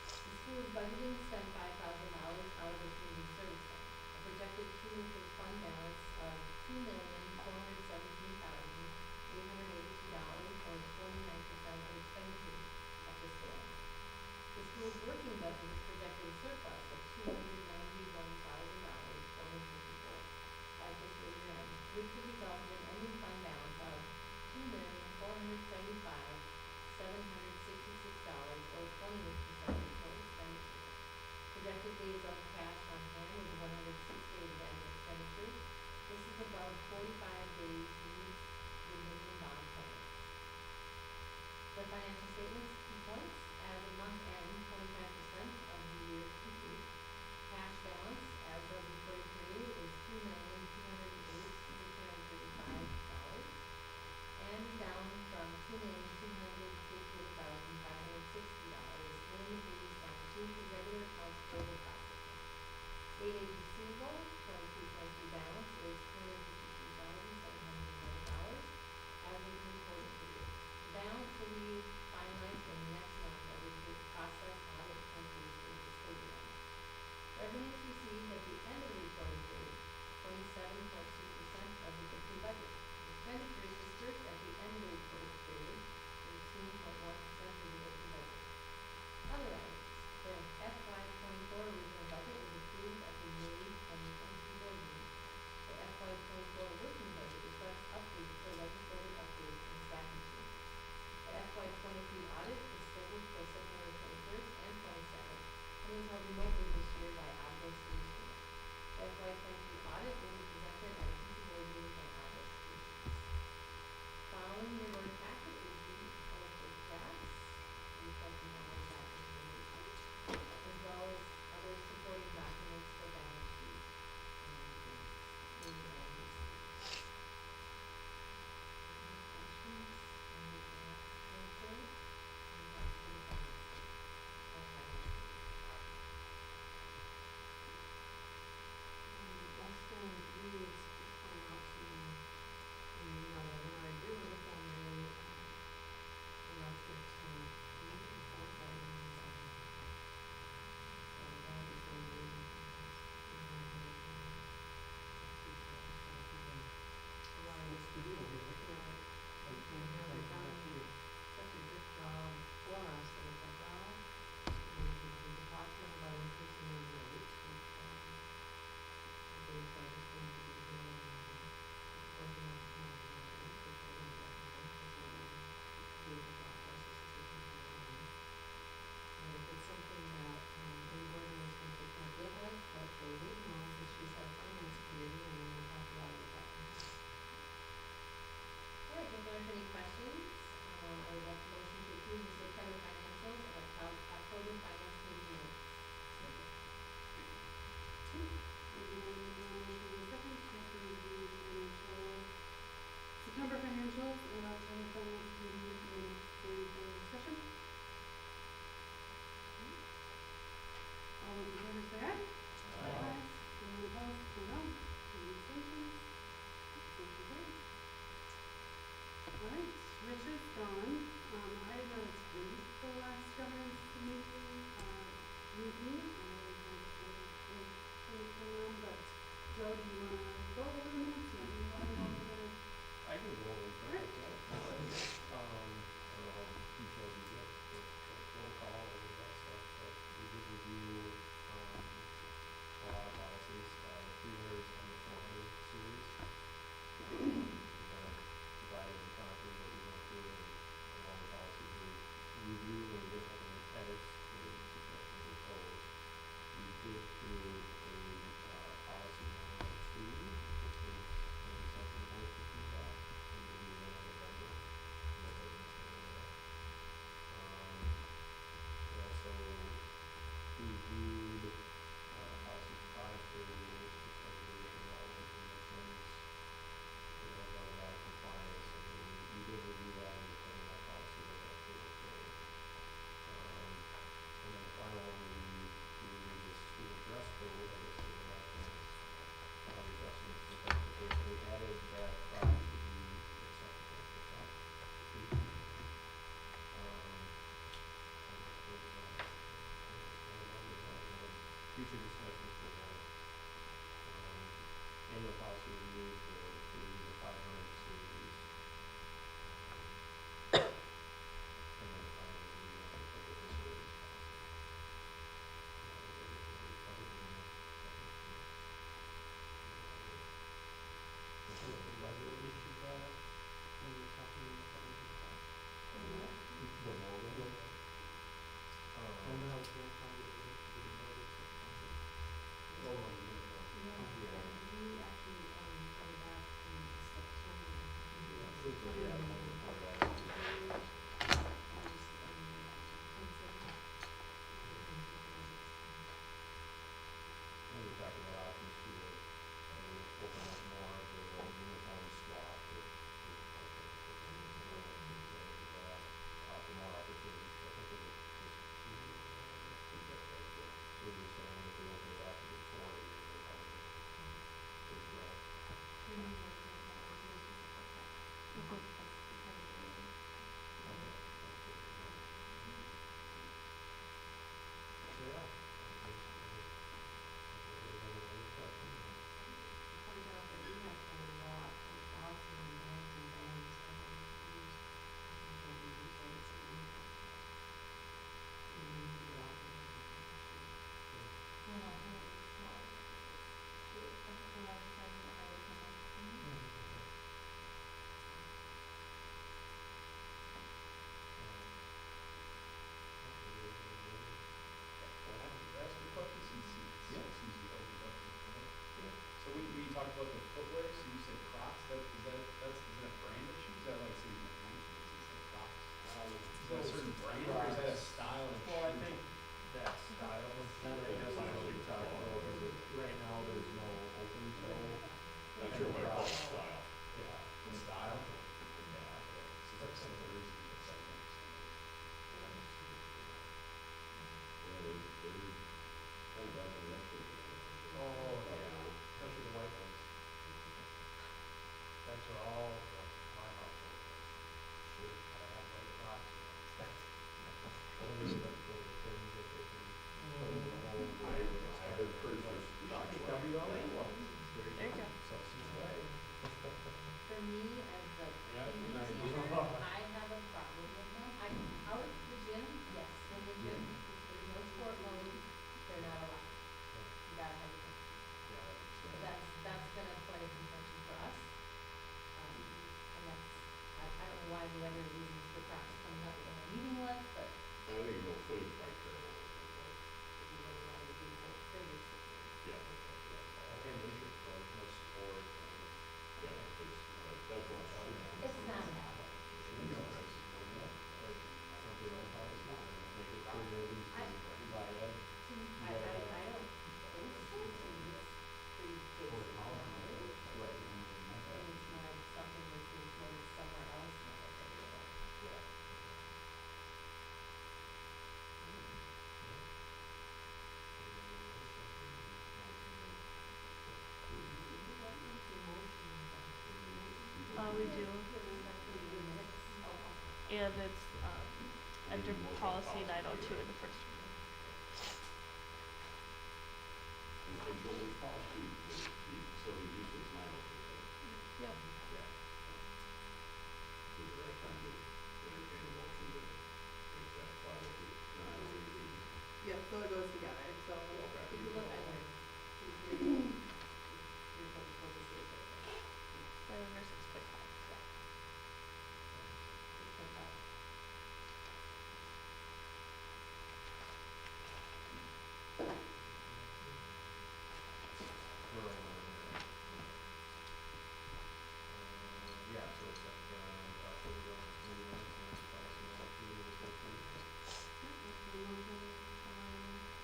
The school is budgeting to spend $5,000 out of the community service fund. A projected cumulative fund balance of $2,417,882, or 49% of expenditures at fiscal end. The school's working budget is projected a surplus of $291,000, 454, by fiscal year end, which would result in an ending fund balance of $2,475,766, or 28% of total expenditures. Projected days of cash on hand is 106 days of annual expenditures. This is above 45 days needs remaining bond payments. The financial statements key points, as of month end, 25% of the year complete. Cash balance as of reporting period is $2,208,635, and is down from $2,258,560 when it is due to regular accounts payable processing. State aid receivable, 22-23 balance is $252,709 as of the reporting period. The balance will be finalized in next month as we process audit entries for the fiscal year end. Revenues received at the end of the reporting period, 27.2% of the fiscal budget. Expenditures dispersed at the end of the reporting period, 18.1% of the fiscal budget. Other items, the FY24 original budget was approved at the May 2022 board meeting. The FY24 working budget requests updates for legislative updates and staffing changes. The FY23 audit is scheduled for September 21st and 27th, and is held remotely this year by Audio Solutions. The FY23 audit will be presented at a future board meeting in August. Following your board packet is the colorful graphs reflecting all of that information, as well as other supporting documents for balance sheet and things. Any questions? Any answer? Any questions? Last time, you point out to me, you know, that in our agreement with them, they Joe, do you wanna go over the minutes? Yeah, you wanna go over the? I can go over it, Alright. yeah. I don't know how detailed you get, roll call, all of that stuff, but we did review, a lot of policies, 300 and the 400 series. Kind of divided and conquered what we went through and all the policies we reviewed, and we didn't have any edits to the suggestions or proposed. We did create a, policy manual two, which is maybe something worth to feedback, and maybe in November, and that doesn't stand there. We also reviewed, policies 530, which discusses the relevant conditions. We have our compliance, and we did review that and determine that policy was actually okay. And then the final one, we reviewed the school dress code, I guess the reference, adjustments to clarification. We added that to be acceptable for some students. Future discussions for board. Annual policy reviews for the 500 series. And then the final review of the public facilities policy. That was everything we covered in the second meeting. The logo issue brought up when we were talking about the logo. Remember how it's going to the logo? Logo on the uniform. Yeah, we actually, go back in September. Yeah, part of that. And we talked about options to open up more of the uniform swap offer more opportunities. I think it was just 2 years. So we were saying if we open it after the 4 years, we'll probably as well. So yeah. Point out that we have a lot of policy and bags and bands that are used. Don't we use those at any time? We need to do all of them. Ask the questions and see. Yeah. Since you opened up the floor. So we talked about the footwear, so you said Crocs, is that brand issue? Is that like something that Nike uses, like Crocs? Is that a certain brand or is that a style of shoe? Well, I think that style is kind of, I guess, what we talked about, because right now there's no open toe. Not sure what I call it style. Yeah. The style? Yeah. So that's some of the reasons it's like that. Oh, yeah, especially the white ones. That's what all of my household. Sure, I have white Crocs. Only the things that they can put in the whole. I heard Kurt just WLA ones. There you go. Substance right. For me, as the Yeah, PE nice. teacher, I have a problem with them. I'm out at the gym, yes, in the gym, if there's no sport mode, they're not allowed. You gotta have your. Yeah. But that's been a point of contention for us. And that's, I don't know why the other reasons for Crocs coming up in our meeting was, but I think no footage by Carol. we really want to do full figures. Yeah. Okay, nature, like, no sport. Yeah, that's what I'm saying. It's not that way. Something on policy, make it clear, at least by ed. I don't think so, to use pretty basic knowledge. Right. And it's not something that's employed somewhere else in the area. Yeah. We do. And it's, under policy 902 in the first reading. And so which policy, the facility use is 9:00. Yep. Yeah. Is the right time to entertain a motion to make that 5:02? No, I don't think we. Yep, so it goes together, so. Okay. If you look at it, you're supposed to see it right there. Right under 6.5. Yeah. 6.5. Yeah, so it's like, October, meeting, and policy number 2 is go through.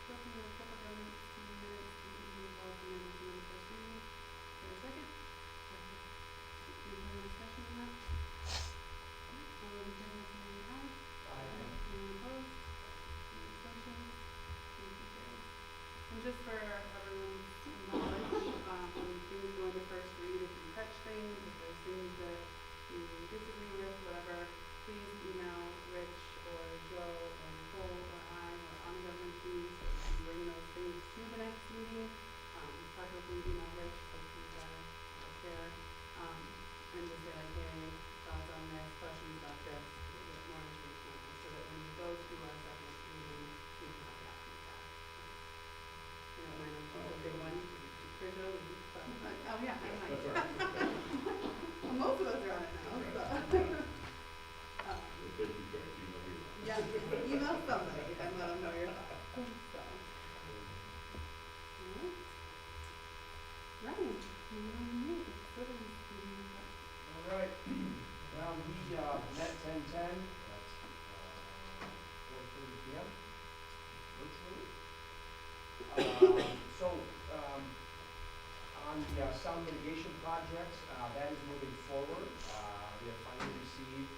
Motion, corporate governance, minutes, policy number 2 on the first reading. Is there a second? Any further discussion on that? All those in favor say aye. Anyone opposed? Any abstentions? Motion carries. And just for everyone's knowledge, when things go into first read, if you catch things, if there's things that you disagree with, whatever, please email Rich or Joe or Nicole or I or on the government team so we can bring those things to the next meeting. Preferably email Rich so he's there. And just say like, hey, thoughts on this, questions about this, a little bit more information on this, so that when we go to our second meeting, we can have the options back. You know, my notes is a big one for Joe, but, oh yeah, I might. That's all right. Well, most of us are on it now, so. We'll take you back to email me. Yeah, email somebody and let them know your thoughts, so. Alright. Ryan, you know me, what are you doing? All right, well, we met 10:10 at 4:30 p.m. virtually. On the sound mitigation project, that is moving forward. We have finally received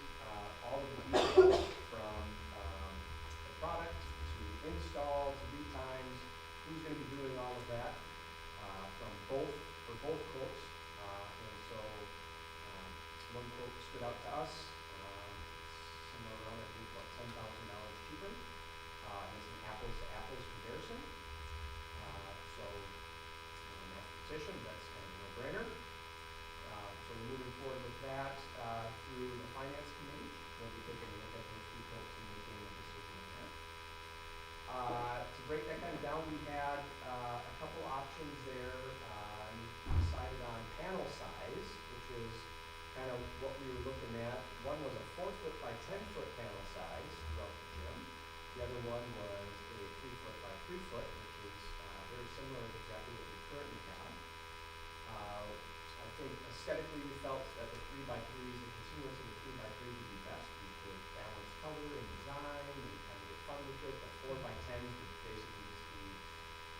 all of the details from the product to install to lead times, who's going to be doing all of that for both quotes. And so one quote stood out to us, somewhere around, I think, about $10,000 cheaper. It's an apples to apples comparison. So mathematician, that's kind of a no-brainer. So we're moving forward with that through the finance committee. We'll be taking a look at those two quotes and making a decision on that. To break that kind of down, we had a couple options there. We decided on panel size, which is kind of what we were looking at. One was a 4-foot by 10-foot panel size throughout the gym. The other one was a 3-foot by 3-foot, which is very similar to exactly what we currently have. I think aesthetically we felt that the 3x3s, the continuance of the 3x3s would be best. We could balance color and design and kind of get fun with it. The 4x10s would basically just be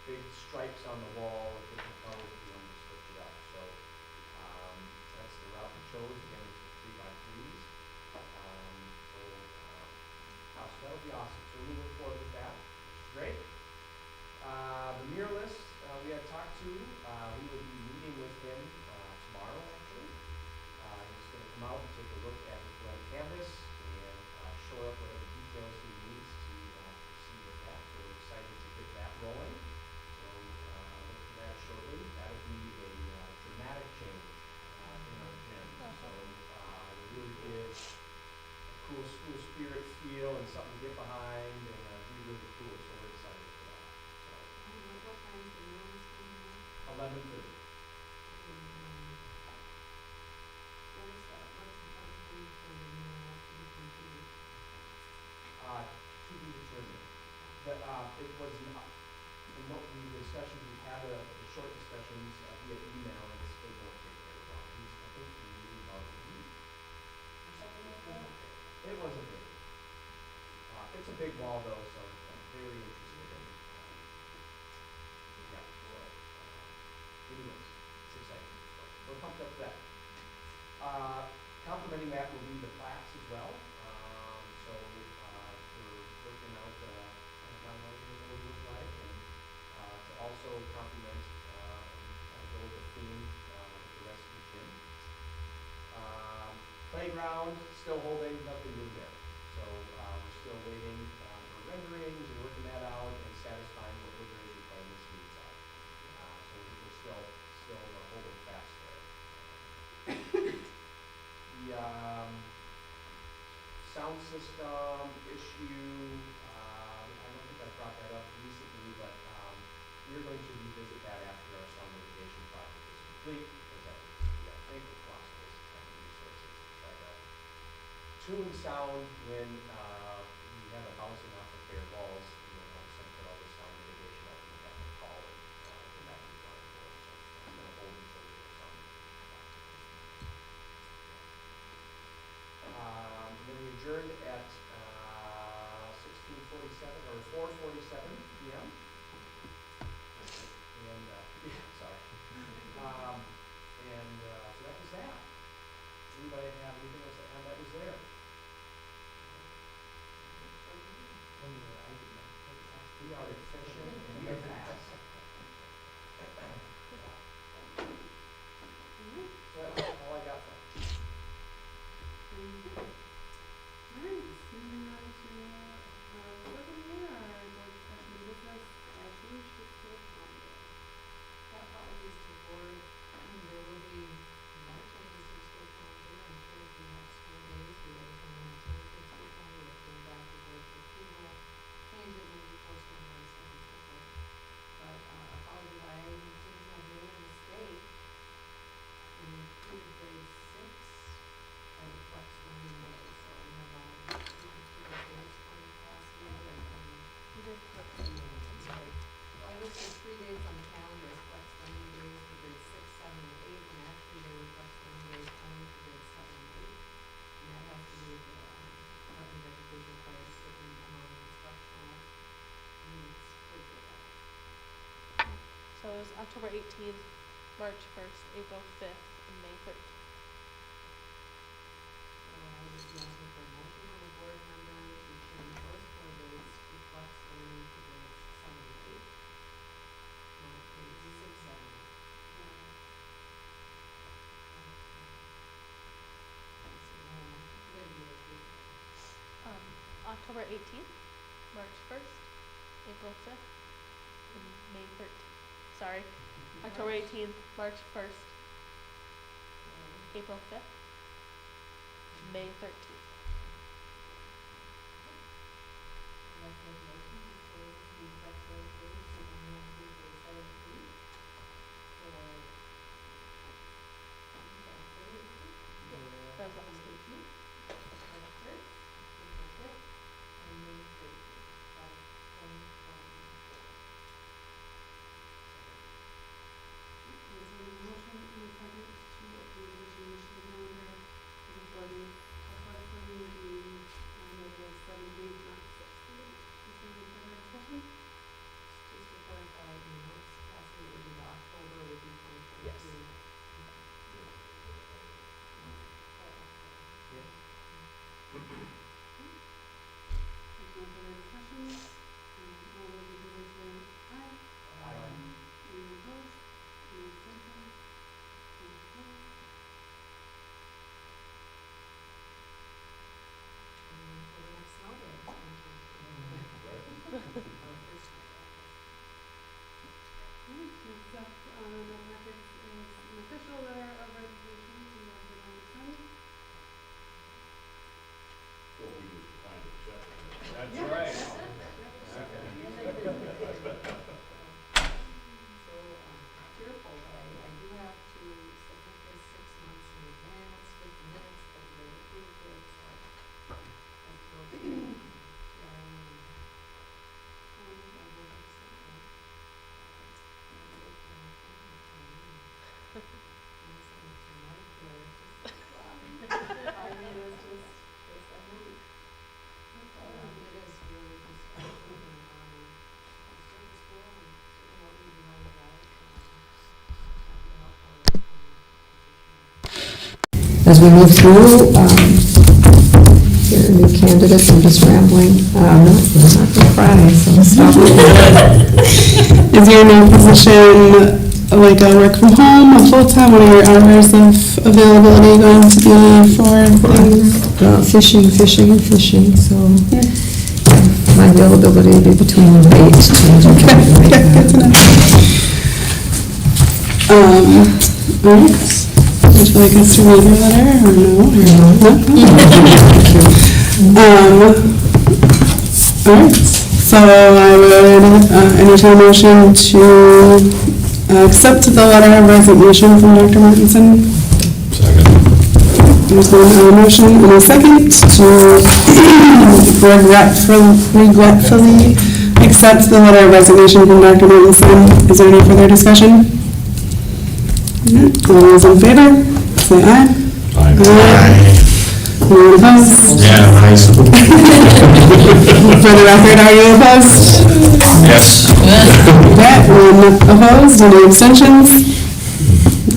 big stripes on the wall with different colors if you wanted to switch it up. So that's the route we chose. Again, it's the 3x3s. So that'll be awesome. So we're moving forward with that, which is great. The muralist we had talked to, we will be meeting with him tomorrow, actually. He's going to come out and take a look at his blank canvas and shore up whatever details he needs to proceed with that. So we're excited to get that rolling. So look for that shortly. That'll be a dramatic change in our gym. So we'll really give a cool school spirit feel and something to get behind and be really cool. So we're excited for that. What time is the meeting coming up? 11:30. What is that? What's the time frame for the meeting to be completed? To be determined. It was not, from what the discussions we had, the short discussions via email, and it won't take very long. I think we needed about a week. Or something like that? It wasn't big. It's a big wall though, so I'm very interested in yeah, so anyways, it's exciting. So we're pumped up for that. Complementing that will be the plaques as well. So we're working out kind of what those look like, and to also complement and go with the theme with the rest of the gym. Playground, still holding, nothing new there. So we're still waiting for renderings and working that out and satisfying what Woodbury's requirements needs are. So we're still holding system issue, I don't think I brought that up recently, but we're going to revisit that after our sound mitigation project is complete, because that needs to be, I think, with lots of waste of time and resources to try to tune sound when we have a house and off of bare walls, and then all of a sudden put all this sound mitigation up and we have to call and go back to the drawing board. So I'm going to hold until we get sound mitigation project. Then we adjourned at 16:47 or 4:47 p.m. And sorry. So that was that. Anybody have anything else that was there? We are efficient and we are fast. So that's all I got for you. Nice. Moving on to second year, our discussion business as change to school calendar. Apologies to the board, there will be more changes to the school calendar. I'm sure if you have school days, we have everything on the change to the school calendar, we'll bring back the board for approval, change it maybe posting on the second cycle. But apologies, I seem to have made a mistake and included grade 6 as a flex learning day, so we have days on the class year and You did put I'm sorry. Well, I listed 3 days on the calendar as flex learning days for grades 6, 7, and 8, and actually they were flex learning days only for grades 7 and 8. And that has to do with the Department of Education requires a certain amount of instructional needs per grade. So it was October 18th, March 1st, April 5th, and May 13th. So I would be asking for a motion from the board member to change those 4 days to flex learning for grades 7 and 8. Not grades 6, 7, and 8. October 18th, March 1st, April 5th, and May 13th. Sorry, October 18th, March 1st, April 5th, May 13th. Like the motion to change the flex learning days to only include grades 7 and 8 for That was last week. March 1st, April 5th, and May 13th of 2021. There's a motion in a second to approve the change to the calendar for the 4 days of flex learning being the 7 days, not 6 days. Is there any further discussion? Just to clarify, in the next class year would be the October, would be 2022. Yes. There's no further discussion. All those in favor say aye. Any opposed? Any abstentions? Motion carries. And for the next snow day, Next up on the packet is an official letter of resignation from Dr. Don Sun. Well, we just declined to accept it. That's right. So fearful that I do have to submit this 6 months in advance with the minutes that we already approved it, so let's go to As we move through, here are new candidates, I'm just rambling. I'm not gonna cry, so stop. Is your new position like a work from home, a full-time? What are your hours of availability going to be for things? Fishing, and fishing, so my availability will be between 8 to 10. Good to know. All right. Would you like us to read your letter or no? No? All right, so I would entertain a motion to accept the letter of resignation from Dr. Martinson. There's been a motion and a second to regretfully accept the letter of resignation from Dr. Martinson. Is there any further discussion? All those in favor, say aye. Aye. Anyone opposed? Yeah, nice. For the record, are you opposed? Yes. Okay, one opposed, any abstentions?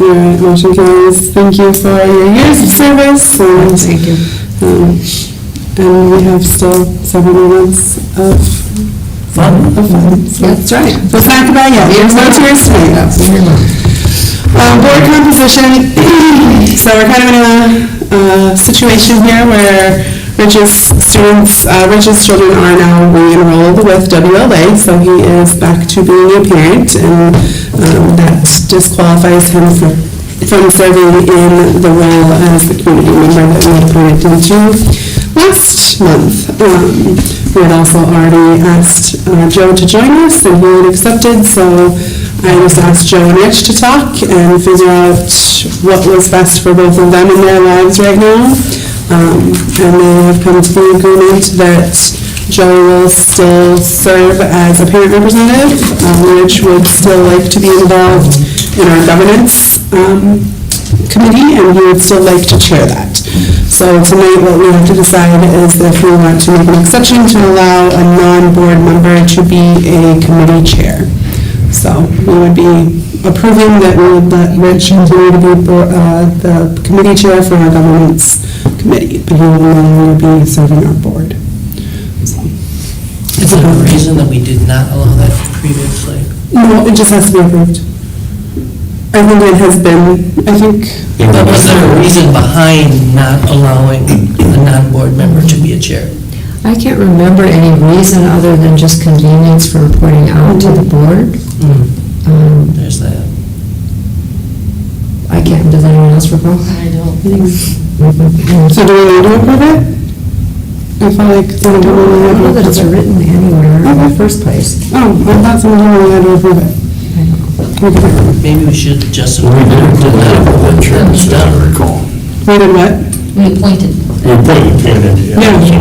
All right, motion carries. Thank you for your years of service. And, Thank you. And we have still several more months of fun. So That's right. it's not goodbye yet. There's no tears tonight. Board composition. So we're kind of in a situation here where Rich's children are now re-enrolled with WLA, so he is back to being a parent, and that disqualifies him from serving in the role as the community member that we had appointed into last month. We had also already asked Joe to join us, and he had accepted, so I just asked Joe and Rich to talk and figure out what was best for both of them in their lives right now. And they have come to the agreement that Joe will still serve as a parent representative. Rich would still like to be involved in our governance committee, and he would still like to chair that. So tonight what we have to decide is if we want to make an exception to allow a non-board member to be a committee chair. So we would be approving that we would let Rich continue to be the committee chair for our governance committee, but he will no longer be serving our board. So. Is there a reason that we did not allow that previously? No, it just has to be approved. I think it has been, But was there a reason behind not allowing a non-board member to be a chair? I can't remember any reason other than just convenience for reporting out to the board. There's that. I can't, does anyone else recall? I don't think So do we need to approve it? I feel like they don't really I don't know have that to it's approve it. written anywhere in the first place. Oh, I thought someone told me we had to approve it. Okay. Maybe we should just approve it. It's done. We did what? we appointed. We appointed, Yeah. so.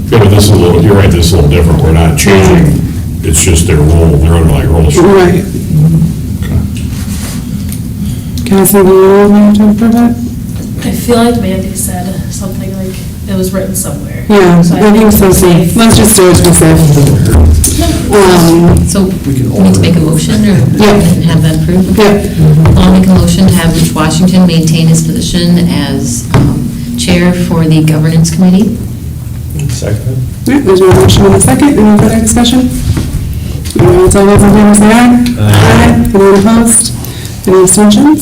Yeah, but this is a little, you're right, this is a little different. We're not changing, it's just their role, their underlying roles. Right. Can I say the rule we have to approve it? I feel like Mandy said something like it was written somewhere. Yeah, So I think so, safe. Let's just do it to be safe. So we need to make a motion or Yeah. have that approved? Yeah. I'll make a motion to have Rich Washington maintain his position as chair for the governance committee. Second. Right, there's a motion and a second. Any further discussion? All right, all those in favor say aye. Aye. Anyone opposed? Any abstentions?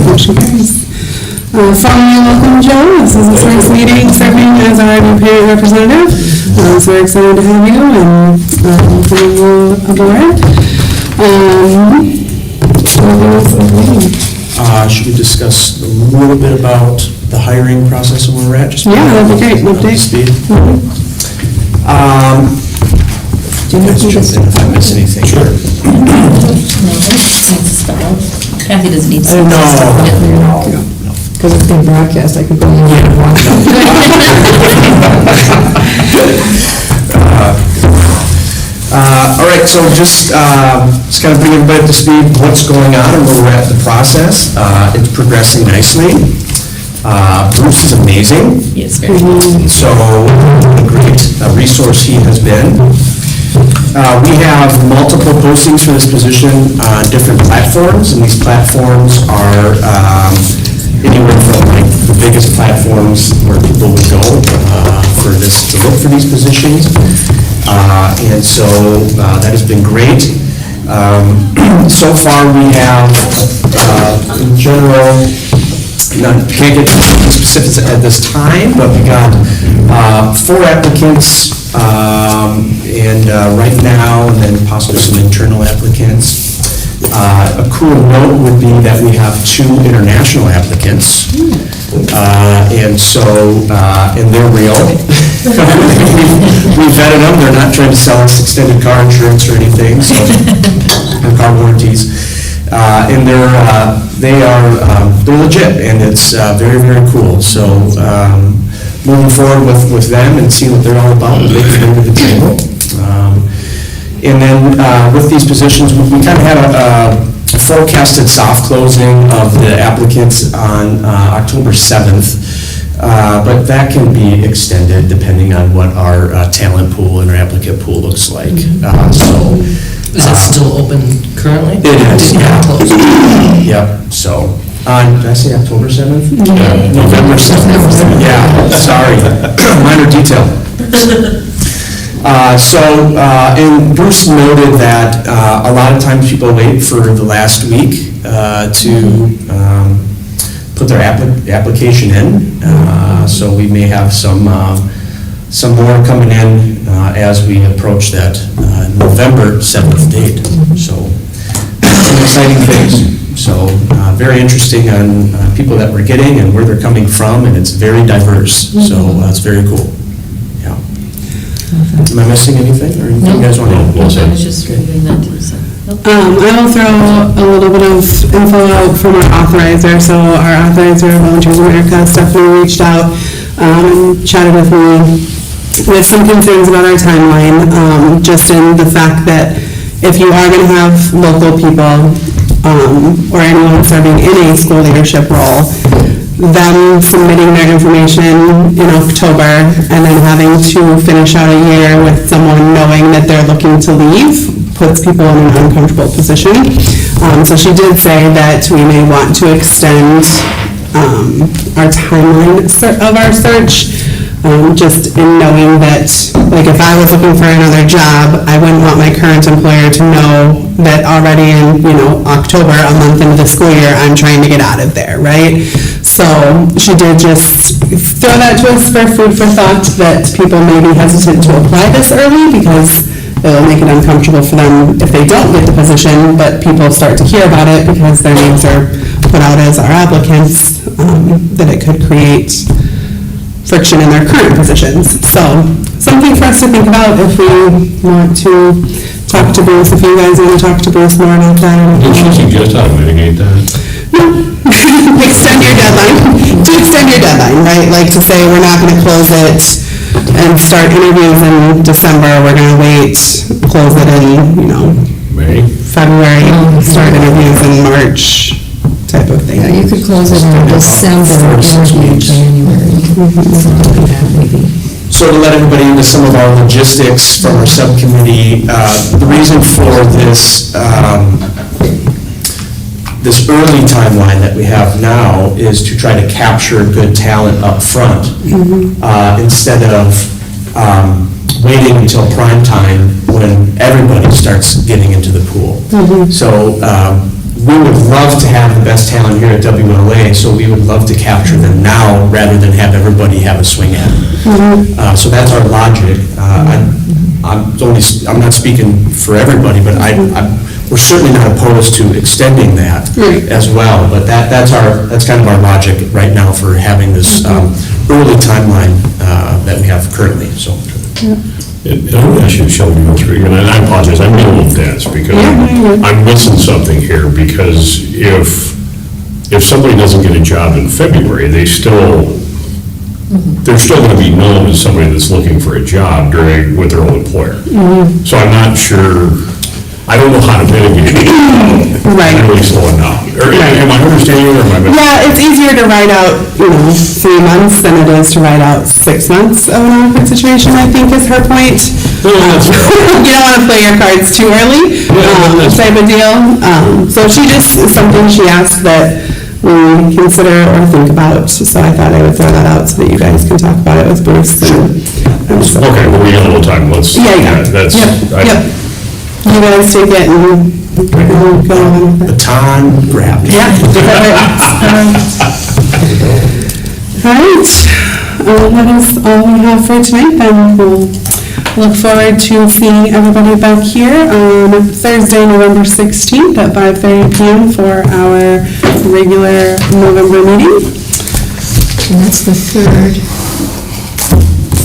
Motion carries. Formally welcome, Joe. This is his first meeting serving as our new parent representative. So we're excited to have you and bring you aboard. Should we discuss a little bit about the hiring process and where we're at? Just Yeah, that'd be great. An up to update. speed. Do you Guys need jump this? in if I miss anything. Sure. Kathy doesn't need to. No. Because it's being broadcast, I could go in and watch All right, so just kind of bring everybody up to speed, what's going on and where we're at in the process. It's progressing nicely. Bruce is amazing. Yes, very So, a great resource he has been. We have multiple postings for this position on different platforms, and these platforms are anywhere from like the biggest platforms where people would go for this, to look for these positions. And so that has been great. So far, we have, in general, can't get into specifics at this time, but we got 4 applicants, and right now, and then possibly some internal applicants. A cool note would be that we have 2 international applicants. And so, and they're real. We vetted them, they're not trying to sell us extended car insurance or anything, so, or car warranties. And they're legit, and it's very, very cool. So moving forward with them and seeing what they're all about, they can bring to the table. And then with these positions, we kind of had a forecasted soft closing of the applicants on October 7th, but that can be extended depending on what our talent pool and our applicant pool looks like. Is it still open currently? It is, yeah. Yep, so, did I say October 7th? Yeah. November 7th. Yeah, sorry, minor detail. And Bruce noted that a lot of times people wait for the last week to put their application in. So we may have some more coming in as we approach that November 7th date. So some exciting things. So very interesting on people that we're getting and where they're coming from, and it's very diverse. So it's very cool. Yeah. Am I missing anything, or anything you guys want to? I was just reviewing that too, so. Nope. I will throw a little bit of info out from our authorizer. So our authorizer, Volunteers America, Stephanie reached out and chatted with me with some concerns about our timeline, just in the fact that if you are going to have local people or anyone serving in a school leadership role, them submitting their information in October and then having to finish out a year with someone knowing that they're looking to leave puts people in an uncomfortable position. So she did say that we may want to extend our timeline of our search, just in knowing that, like, if I was looking for another job, I wouldn't want my current employer to know that already in, October, a month into the school year, I'm trying to get out of there, right? So she did just throw that to us for food for thought, that people may be hesitant to apply this early because it will make it uncomfortable for them if they don't get the position, but people start to hear about it because their names are put out as our applicants, that it could create friction in their current positions. So something for us to think about if we want to talk to Bruce, if you guys want to talk to Bruce more about that. Did you suggest how to mitigate that? Extend your deadline. To extend your deadline, right? Like to say we're not going to close it and start interviews in December. We're going to wait, close it in, May? February, start interviews in March, type of thing. Yeah, you could close it in December, interview January, something like that maybe. So to let everybody into some of our logistics from our subcommittee, the reason for this this early timeline that we have now is to try to capture good talent up front, instead of waiting until prime time when everybody starts getting into the pool. So we would love to have the best talent here at WLA, so we would love to capture them now rather than have everybody have a swing at it. So that's our logic. I'm not speaking for everybody, but we're certainly not opposed to extending that as well. But that's kind of our logic right now for having this early timeline that we have currently. So. And I'm going to ask you, Shelby, and I apologize, I'm being a little dense because I'm missing something here, because if somebody doesn't get a job in February, they're still going to be known as somebody that's looking for a job with their old employer. So I'm not sure, I don't know how to mitigate it. Right. I'm really slowing down. Am I understanding or am I missing? Yeah, it's easier to write out, 3 months than it is to write out 6 months of an awkward situation, I think is her point. You don't want to play your cards too early, type of deal. So she just, something she asked that we consider or think about, so I thought I would throw that out so that you guys can talk about it with Bruce. Okay, well, we got a little time, let's. Yeah. That's. Yep. You guys take it and go on. Baton grabbed. Yeah. All right. That is all we have for tonight, then. We'll look forward to seeing everybody back here on Thursday, November 16th at 5:30 p.m. for our regular November meeting. And that's the third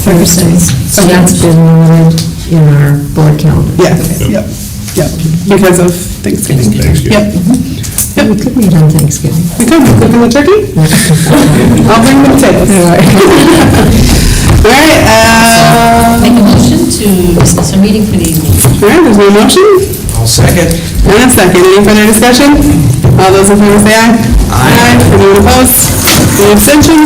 Thursday. So that's been noted in our board calendar. Yes, yep, because of Thanksgiving. Yep. We could meet on Thanksgiving. We could, cooking the turkey? I'll bring the potatoes. All right, Make a motion to dismiss our meeting for the evening. all right, there's no motion? I'll second. And a second, any further discussion? All those in favor say aye. Aye. Anyone opposed? Any abstentions?